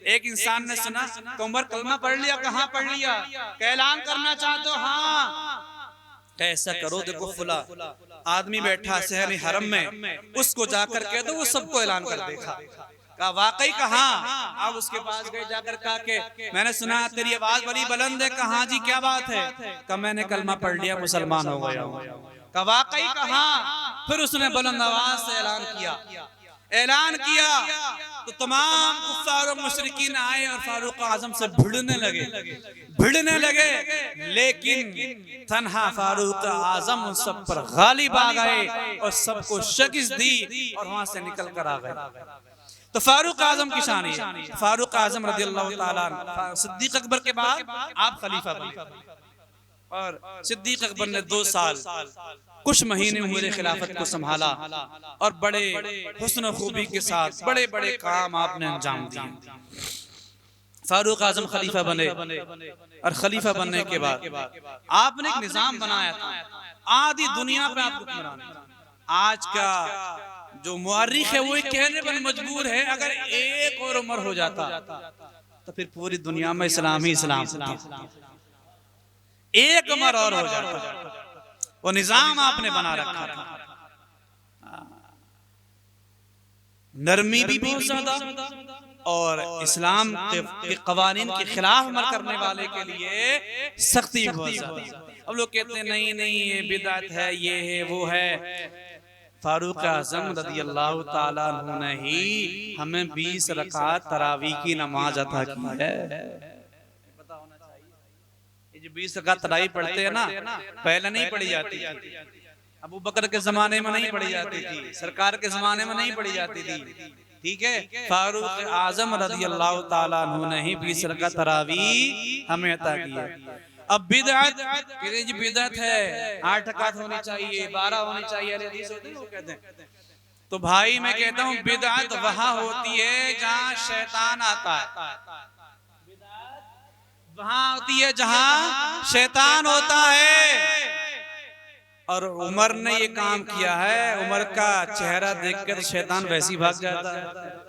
एक इंसान ने सुना, उमर कलमा पढ़ लिया। कहाँ पढ़ लिया? ऐलान करना चाहते हो? हाँ। ऐसा करो, देखो फुला आदमी बैठा शहर हरम में, उसको जाकर कह दो, वो सबको ऐलान कर देगा। कहा वाकई? कहाँ? अब उसके पास गए, जाकर कहा कि मैंने सुना तेरी आवाज बड़ी बुलंद है। कहा जी क्या बात है? कहा मैंने कलमा पढ़ लिया, मुसलमान हो गया हूं। कहा वाकई? कहाँ? फिर उसने बुलंद आवाज से ऐलान किया। ऐलान किया तो तमाम कुफ्फार और मुशरिकीन आए और फारूक आजम से भिड़ने लगे, लेकिन तन्हा फारूक आजम उन सब पर गालिब आ गए और सबको शिकस्त दी और वहां से निकल कर आ गए। तो फारूक आजम की शान है। फारूक आजम रज़ियल्लाहु ताला अन्हु, सिद्दीक अकबर के बाद आप खलीफा बने और सिद्दीक अकबर ने 2 साल कुछ महीने उम्र खिलाफत को संभाला और बड़े हुस्न खूबी के साथ बड़े बड़े काम आपने अंजाम दिए। फारूक आजम खलीफा बने और खलीफा बनने के बाद आपने एक निजाम बनाया था, आधी दुनिया पे आप हुक्मरान। आज का जो मुअर्रिख है वो कहने पर मजबूर है, अगर एक और उम्र हो जाता तो फिर पूरी दुनिया में इस्लाम ही इस्लाम था। एक उम्र और हो जाता, वो निजाम आपने बना रखा था। नरमी भी बहुत ज्यादा और इस्लाम के कवानीन के खिलाफ अमल करने वाले के लिए सख्ती बहुत ज्यादा। अब लोग कहते हैं नहीं नहीं ये बिदअत है, ये है, वो है। फारूक आजम रज़ियल्लाहु ताला अन्हु ने ही हमें 20 रकात तरावी की नमाज अता की है। ये जो 20 रकात तरावी पढ़ते हैं ना, पहले नहीं पढ़ी जाती। अबू बकर के जमाने में नहीं पढ़ी जाती थी, सरकार के जमाने में नहीं पढ़ी जाती थी। ठीक है, फारूक आजम रज़ियल्लाहु ताला अन्हु ने ही 20 रकात तरावी हमें अता की है। अब बिदअत, जी बिदअत है, 8 रकात होनी चाहिए, 12 होनी चाहिए, हदीस होती है वो कहते हैं। तो भाई मैं कहता हूँ बिदअत वहां होती है जहां शैतान आता है, वहां होती है जहां शैतान होता है। और उमर ने ये काम किया है, उमर का चेहरा देखकर तो शैतान वैसी भाग जाता है।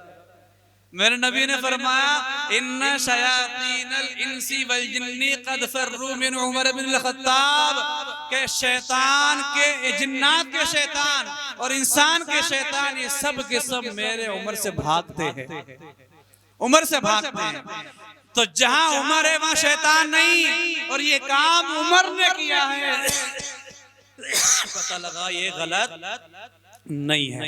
मेरे नबी ने फरमाया इन्ना शयातीनल इंसी वल जिन्नी कद फर्रू मिन उमर इब्न अल-खत्ताब, के शैतान के, जिन्नात के शैतान और इंसान के शैतान, ये सब के सब मेरे उमर से भागते हैं, उमर से भागते हैं। तो जहां उमर है वहां शैतान नहीं, और ये काम उमर ने किया है, पता लगा ये गलत नहीं है।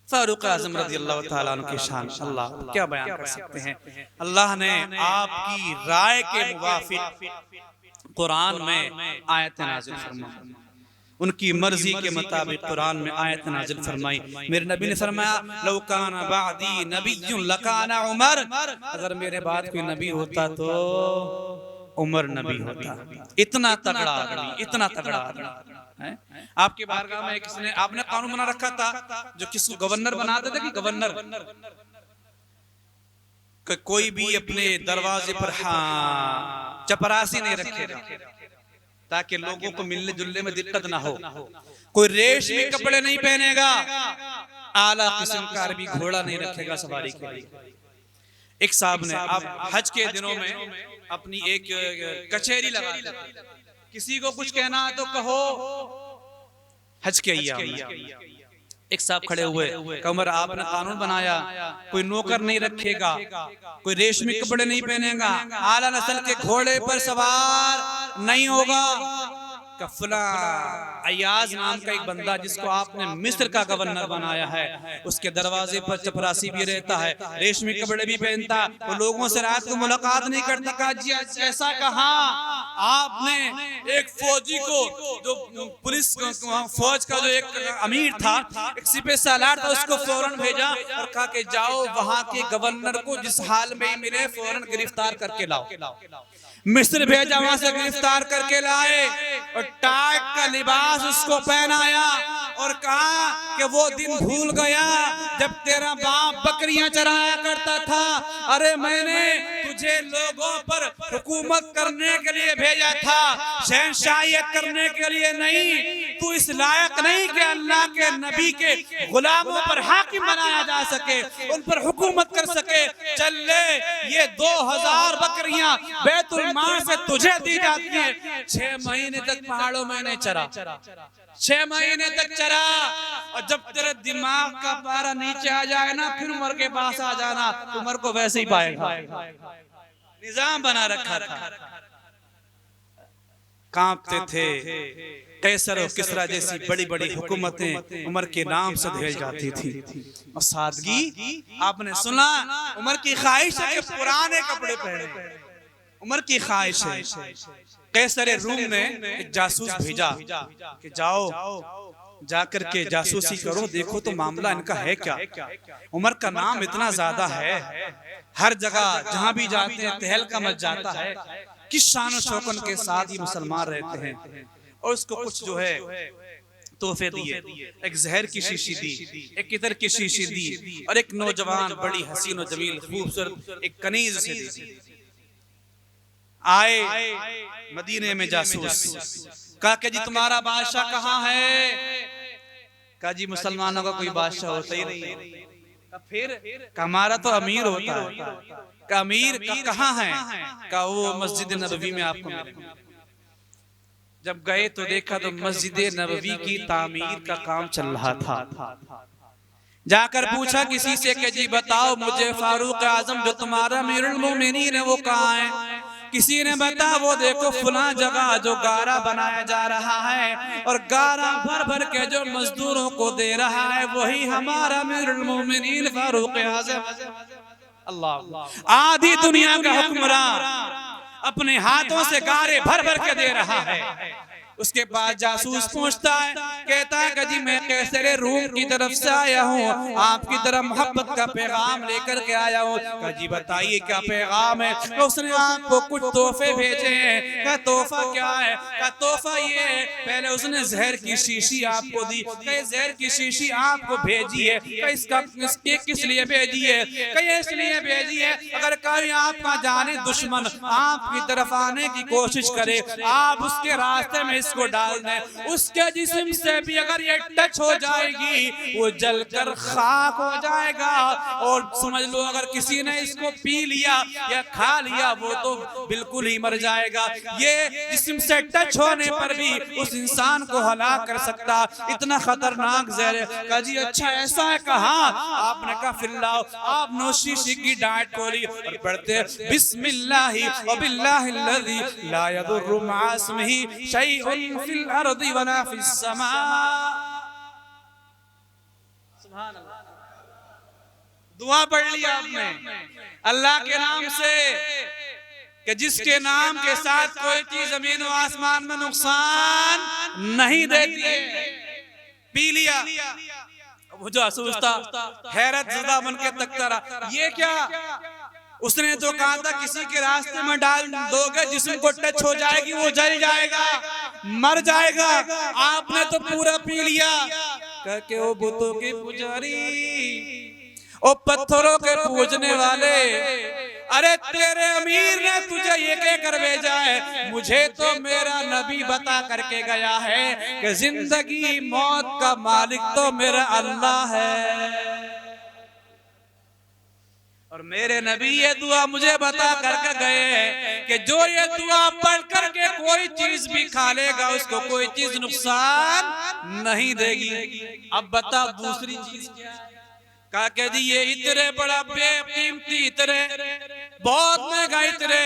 फारूक आजम रज़ियल्लाहु ताला अन्हु की शान अल्लाह क्या बयान कर सकते हैं। अल्लाह ने आपकी राय के मुवाफिक कुरान में आयत नाजिल फरमाई, उनकी मर्जी के मुताबिक कुरान में आयत नाजिल फरमाई। मेरे नबी ने फरमाया लौ काना बादी नबियुन लकाना उमर, अगर मेरे बाद कोई नबी होता तो उमर नबी होता। इतना तगड़ा आदमी, इतना तगड़ा आदमी है। आपके बारगाह में किसने, आपने कानून बना रखा था जो किसको गवर्नर बनाते थे कि गवर्नर, कोई भी अपने दरवाजे पर हाँ चपरासी नहीं रखेगा ताकि लोगों को मिलने जुलने में दिक्कत ना हो। कोई रेशमी कपड़े नहीं पहनेगा, आला किस्म का अरबी घोड़ा नहीं रखेगा सवारी के लिए। एक साहब ने आप हज के दिनों में अपनी एक कचहरी लगा दी, किसी को कुछ कहना है तो कहो, हज के अय्याम में एक साहब खड़े हुए, कमर आपने कानून बनाया कोई नौकर नहीं रखेगा, कोई रेशमी कपड़े नहीं पहनेगा, आला नस्ल के घोड़े पर सवार नहीं होगा। कफला अयाज नाम का एक बंदा जिसको आपने मिस्र का गवर्नर बनाया है, उसके दरवाजे पर चपरासी भी रहता है, रेशमी कपड़े भी पहनता, वो लोगों से रात को मुलाकात नहीं करता। कहा जी ऐसा कहा आपने एक फौजी को, जो पुलिस फौज का जो एक अमीर था, एक सिपह सालार था, उसको फौरन भेजा और कहा कि जाओ वहां के गवर्नर को जिस हाल में ही मिले फौरन गिरफ्तार करके लाओ। मिस्र भेजा, वहां से गिरफ्तार करके लाए और टाट का लिबास उसको पहनाया और कहा कि वो दिन भूल गया जब तेरा बाप बकरियां चराया करता था। अरे मैंने तुझे लोगों पर हुकूमत करने के लिए भेजा था, शहंशाहियत करने के लिए नहीं। तू इस लायक नहीं कि अल्लाह के नबी के गुलामों पर हाकिम बनाया जा सके, उन पर हुकूमत कर सके। चल ले, ये 2000 बकरियां बैतुल माल से तुझे दी जाती है। 6 महीने तक पहाड़ों में नहीं चरा, 6 महीने तक चरा, और जब तेरे दिमाग का पारा नीचे आ जाए ना, फिर उमर के पास आ जाना, तो उमर को वैसे ही पाएगा। निजाम बना रखा था। कांपते थे। कैसर और किसरा जैसी बड़ी बड़ी हुकूमतें उमर के नाम से धैल जाती थी। और सादगी, आपने सुना उमर की ख्वाहिश है कि पुराने कपड़े पहने, उमर की ख्वाहिश है। कैसर रूम ने एक जासूस भेजा कि जाओ जाकर के जासूसी करो, देखो तो मामला इनका है क्या। उमर का नाम इतना ज्यादा है, हर जगह जहां भी जाते हैं तहलका मच जाता है। किस शान शौकत के साथ ये मुसलमान रहते हैं। और उसको कुछ जो है तोहफे दिए, एक जहर की शीशी दी, एक इतर की शीशी दी, और एक नौजवान बड़ी हसीन और जमील खूबसूरत एक कनीज से दी। आए मदीने में जासूस, कहा कि जी तुम्हारा बादशाह कहाँ है। कहा जी मुसलमानों का कोई बादशाह होता ही नहीं। फिर हमारा तो अमीर होता है। का अमीर का कहाँ है। का वो मस्जिद नबवी में आपको मिलेगा। जब गए तो देखा तो मस्जिद नबवी की तामीर का काम चल रहा था। जाकर पूछा किसी से कि जी बताओ मुझे फारूक आजम जो तुम्हारा अमीरुल मोमिनीन है वो कहाँ है। किसी ने बता वो देखो फुला जगह जो गारा बनाया जा रहा है और गारा भर भर के जो मजदूरों को दे रहा है वही हमारा अमीरुल मोमिनीन फारूक आजम। अल्लाह, आधी दुनिया का हुक्मरान अपने हाथों से गारे भर भर के दे रहा है। उसके बाद जासूस पूछता है, कहता है कि जी मैं कैसर रूम की तरफ से आया हूँ, आपकी तरफ मोहब्बत का पैगाम लेकर के आया हूँ। कहा जी बताइए क्या पैगाम है। तो उसने आपको कुछ तोहफे भेजे हैं। क्या तोहफा क्या है। क्या तोहफा ये है, पहले उसने जहर की शीशी आपको दी। कई जहर की शीशी आपको भेजी है, इसके किस लिए भेजी है। कई इसलिए भेजी है अगर कहीं आपका जाने दुश्मन आपकी तरफ आने की कोशिश करे, आप उसके रास्ते में इसको डाल दें, उसके जिस्म से भी अगर ये टच हो जाएगी वो जलकर खाक हो जाएगा। और समझ लो अगर किसी ने इसको पी लिया या खा लिया वो तो बिल्कुल ही मर जाएगा। ये जिस्म से टच होने पर भी उस इंसान को हलाक कर सकता, इतना खतरनाक जहर है। कहा जी अच्छा ऐसा है। कहा आपने कहा फिल्लाओ। आप नौशीशी की डांट खोली और पढ़ते बिस्मिल्लाहि व बिल्लाहिल्लज़ी ला यदुर्रु मअ इस्मिही शैउन फिल अर्दि वला फिस समा। सुभान अल्लाह। दुआ पढ़ ली आपने अल्लाह के नाम से कि जिसके नाम के साथ कोई चीज जमीन और आसमान में नुकसान नहीं देती है। पी लिया। वो जो सोचता हैरत ज़दा बन के तकता रहा, ये क्या। उसने तो कहा था किसी के रास्ते में डाल दोगे जिस्म को टच हो जाएगी वो जल जाएगा मर जाएगा। आपने तो पूरा पी लिया। करके वो बुतों के पुजारी, ओ पत्थरों के पूजने वाले, अरे तेरे अमीर ने तुझे ये कहकर भेजा है, मुझे तो मेरा नबी बता करके गया है कि जिंदगी मौत का मालिक तो मेरा अल्लाह है। और मेरे नबी ये दुआ मुझे बता करके गए हैं कि जो ये दुआ पढ़ करके कोई चीज भी खा लेगा उसको कोई चीज नुकसान नहीं देगी। अब बता दूसरी चीज क्या है? कहा कि जी ये इतरे बड़ा बेकीमती इतरे, बहुत महंगा इतरे,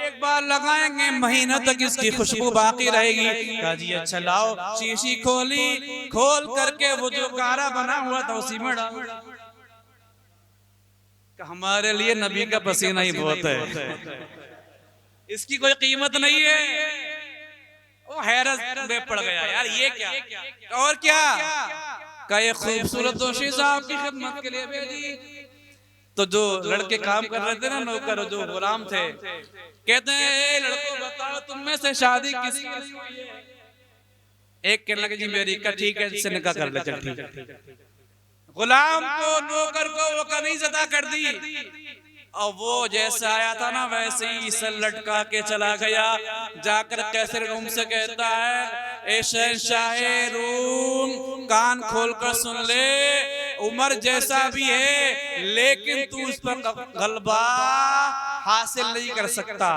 एक बार लगाएंगे महीना तक इसकी खुशबू बाकी रहेगी। कहा जी अच्छा लाओ, शीशी खोली, खोल करके वो जो गारा बना हुआ था उसी में डाल। हमारे लिए नबी का पसीना ही बहुत है, इसकी कोई कीमत नहीं है। वो हैरत में पड़ गया, यार ये क्या और क्या। का ये खूबसूरत दोषी साहब की खिदमत के लिए भेजी। तो जो लड़के काम कर रहे थे ना, नौकर जो गुलाम थे, कहते हैं लड़कों बताओ तुम में से शादी किसकी हुई है? एक कहने लगे जी मेरी। का ठीक है इससे निकाह कर ले, चल ठीक है। गुलाम को नौकर को वो कनीज़ता कर दी और वो जैसे आया था ना वैसे ही सर लटका के चला गया। जाकर कैसर रूम से कहता है ए शहंशाहे रूम कान खोलकर सुन ले, उमर जैसा भी है लेकिन तू उस पर गलबा हासिल नहीं कर सकता।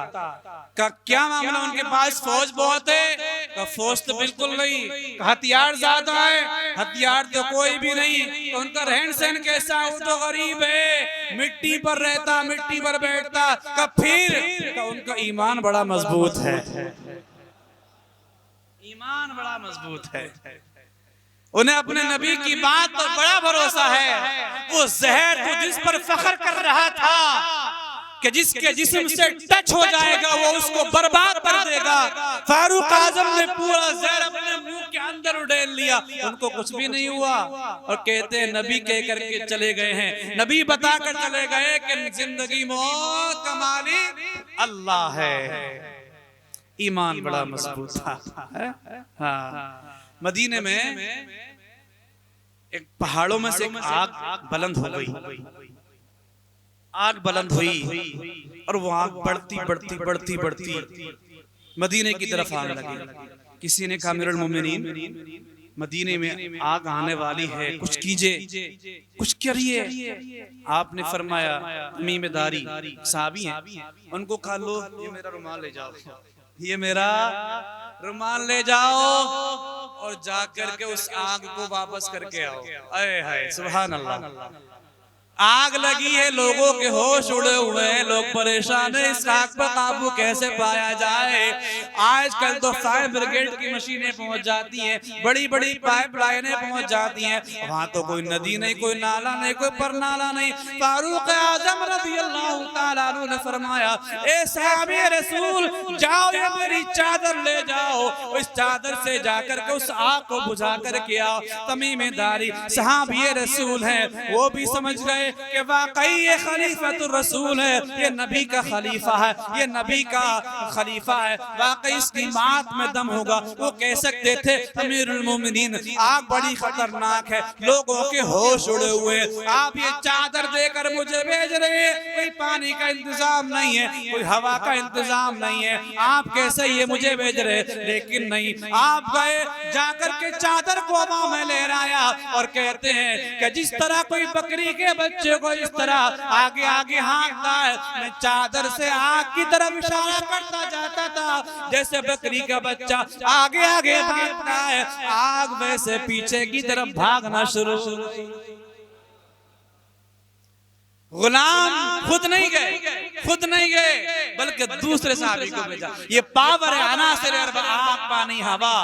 का क्या मामला? उनके पास फौज बहुत है। का फौज तो बिल्कुल नहीं, हथियार ज्यादा है। हथियार तो कोई भी नहीं। तो उनका रहन सहन कैसा? वो तो गरीब है, मिट्टी पर रहता, मिट्टी पर बैठता। का फिर का उनका ईमान बड़ा मजबूत है, ईमान बड़ा मजबूत है। उन्हें अपने नबी की बात पर बड़ा भरोसा है। वो जहर को जिस पर फख्र कर रहा था कि जिसके जिस्म से टच हो जाएगा वो उसको बर्बाद कर देगा, फारूक आजम ने पूरा जहर अपने मुंह के अंदर उड़ेल लिया। उनको कुछ भी नहीं हुआ और कहते हैं नबी कह करके चले गए हैं। नबी बता कर चले गए कि जिंदगी मौत का मालिक अल्लाह है। ईमान बड़ा मजबूत था। हाँ, मदीने में एक पहाड़ों में से आग बुलंद हो गई। आग बुलंद हुई और वो आग बढ़ती बढ़ती बढ़ती बढ़ती मदीने की तरफ आने लगी। किसी ने कहा अमीरुल मोमिनीन मदीने में आग आने वाली है, कुछ कीजिए, कुछ करिए। आपने फरमाया मीमेदारी साहबी हैं, उनको कहा लो ये मेरा रुमाल ले जाओ, ये मेरा रुमाल ले जाओ और जाकर के उस आग को वापस करके आओ। अरे हाय सुभान अल्लाह। आग लगी है, लोगों के होश उड़े हुए हैं, लोग परेशान है, इस आग पर काबू कैसे पाया जाए। आजकल तो फायर ब्रिगेड की मशीनें पहुंच जाती हैं, बड़ी बड़ी पाइप लाइनें पहुंच जाती हैं, वहां तो कोई नदी नहीं, कोई नाला नहीं, कोई परनाला नहीं। फारूक आजम रज़ी अल्लाह तआला अन्हु ने फरमाया ए सहाबी रसूल जाओ ये मेरी चादर ले जाओ, इस चादर से जाकर के उस आग को बुझा करके आओ। तमीम दारी सहाबी रसूल है, वो भी समझ गए कि वाकई ये खलीफतुर रसूल है, ये नबी का खलीफा है, ये नबी का खलीफा है, वाकई इसकी बात में दम होगा। वो कह सकते थे अमीरुल मोमिनीन आग बड़ी खतरनाक है, लोगों के होश उड़े हुए, आप ये चादर देकर मुझे भेज रहे हैं, कोई पानी का इंतजाम नहीं है, कोई हवा का इंतजाम नहीं है, आप कैसे ये मुझे भेज रहे? लेकिन नहीं, आप गए जाकर के चादर को हवा में लहराया और कहते हैं कि जिस तरह कोई बकरी के बच्चे को इस तरह आगे आगे हाँकता है, मैं चादर से आग की तरफ इशारा करता जाता था, जैसे बकरी का बच्चा आगे आगे भागता है, आग वैसे पीछे की तरफ भागना शुरू। गुलाम खुद नहीं गए, बल्कि दूसरे सहाबी को भेजा। ये पावर है अनासिर अर्बा, आग पानी हवा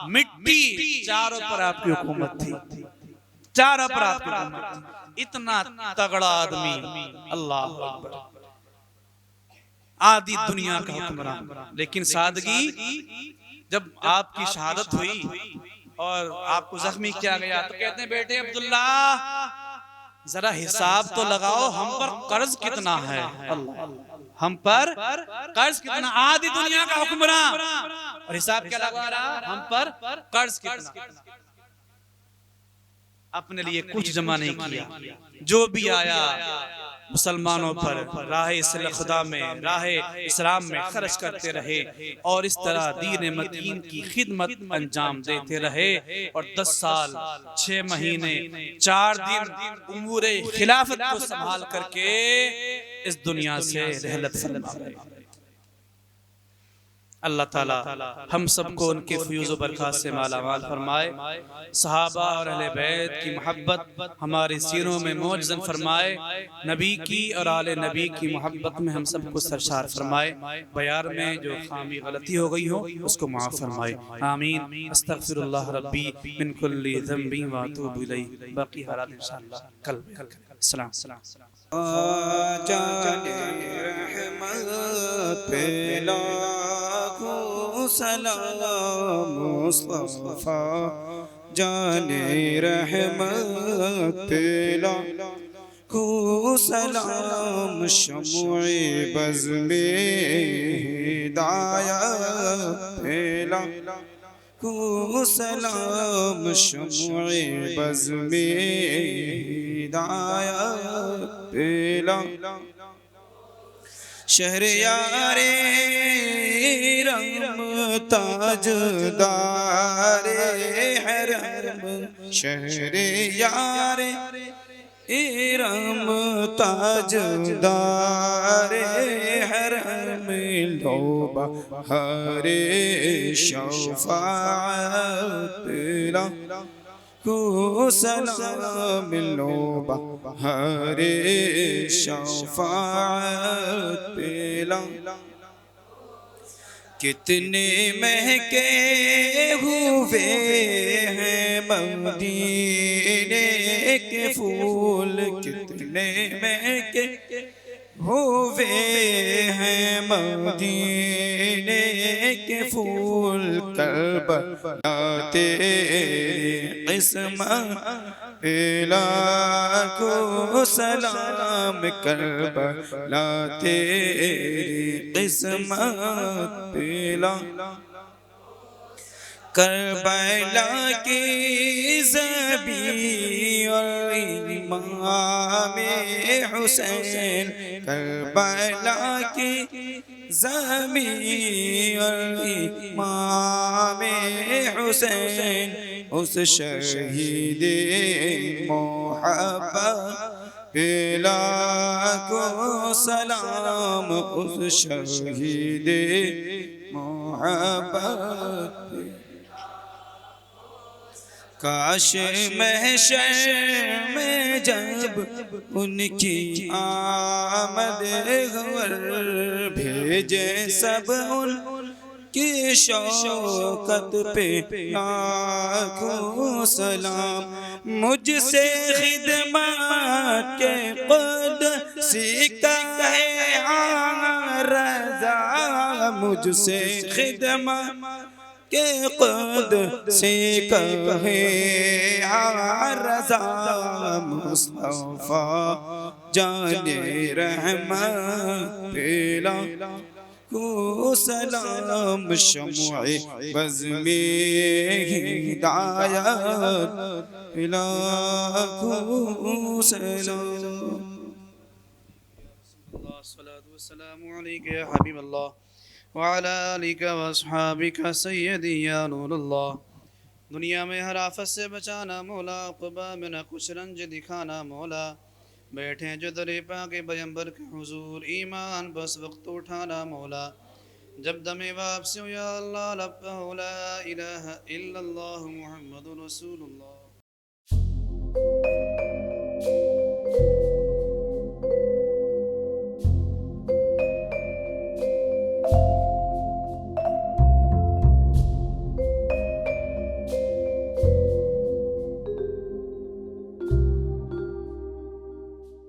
मिट्टी, चारों पर आपकी हुकूमत थी, चारों पर आपकी हुकूमत थी। इतना तगड़ा आदमी, अल्लाह अकबर, आदि दुनिया का हुक्मरान। लेकिन सादगी, जब आपकी शहादत हुई और आपको जख्मी किया गया तो कहते हैं बेटे अब्दुल्ला जरा हिसाब तो लगाओ, हम पर कर्ज कितना है, हम पर कर्ज कितना, आदि दुनिया का हुक्मरान, और हिसाब क्या लगा रहा, हम पर कर्ज कितना। अपने लिए कुछ जमा नहीं किया, जो भी आया मुसलमानों पर राह इस्लाम खुदा में, राह इस्लाम में खर्च करते रहे और इस तरह दीन मतीन की खिदमत अंजाम देते रहे। और 10 साल 6 महीने 4 दिन उमूरे खिलाफत को संभाल करके इस दुनिया से रहलत फरमा गए। अल्लाह ताला हम सबको उनके फ़यूज़ व बरक़ात से मालामाल फरमाए। सहाबा और अहले बैत की मोहब्बत हमारे सीनों में मौजज़न फरमाए। नबी की और आले नबी की मोहब्बत में हम सबको सरशार फरमाए। बयान में जो खामी गलती हो गई हो उसको माफ़ फरमाए। आमीन। अस्तग़फिरुल्लाह रब्बी मिन कुल्ली ज़ंबी व अतूबु इलैहि। बाकी हालात इंशाअल्लाह कल करेंगे। सलाम। जाने रहमत पे लाखों सलाम मुस्तफा, जाने रहमत पे लाखों सलाम, शमुए बज़ में हिदायत पे लाखों सलाम, शमुए बज़ में हिदायत पे शहरयारे रम ताजदारे हरम, शहरयारे रम ताजदारे हरम, लोबा हरे शफ़ाअत को सलाम, लोबा हरे शफ़ाअत पेला। कितने महके हुए हैं मदीने के फूल, कितने महके हुए हैं मदीने के फूल, करबला तेरी किस्मत लाखों सलाम, करबला तेरी किस्मत पेला। करबला की ज़बी और इमाम हुसैन, करबला की ज़बी और इमाम हुसैन, उस शहीद मोहब्बत पे लाखों सलाम, उस शहीद मोहब्बत। काश महशर में जब उनकी आमद ग़वर, भेजे सब उनकी शौकत पे लाखों सलाम, मुझसे खिदमत के क़ुद्सी का है रज़ा, मुझसे खिदमत के क़ुद्सी का है रज़ा, मुस्तफ़ा जाने रहमत पे लाखों सलाम, शमुए बज़ में हिदायत पे लाखों सलाम। अस्सलातु वस्सलामु अलैका या हबीबल्लाह व अला आलिका व अस्हाबिका सय्यदी या नूरुल्लाह। दुनिया में हर आफत से बचाना मौला, उक़बा में न कुछ रंज दिखाना मौला। बैठे जो दरे पाके पैगंबर के हुजूर, ईमान बस वक्त उठाना मौला। जब दमे वापसी हो या अल्लाह ला इलाहा इल्लल्लाह मुहम्मदुर रसूलुल्लाह।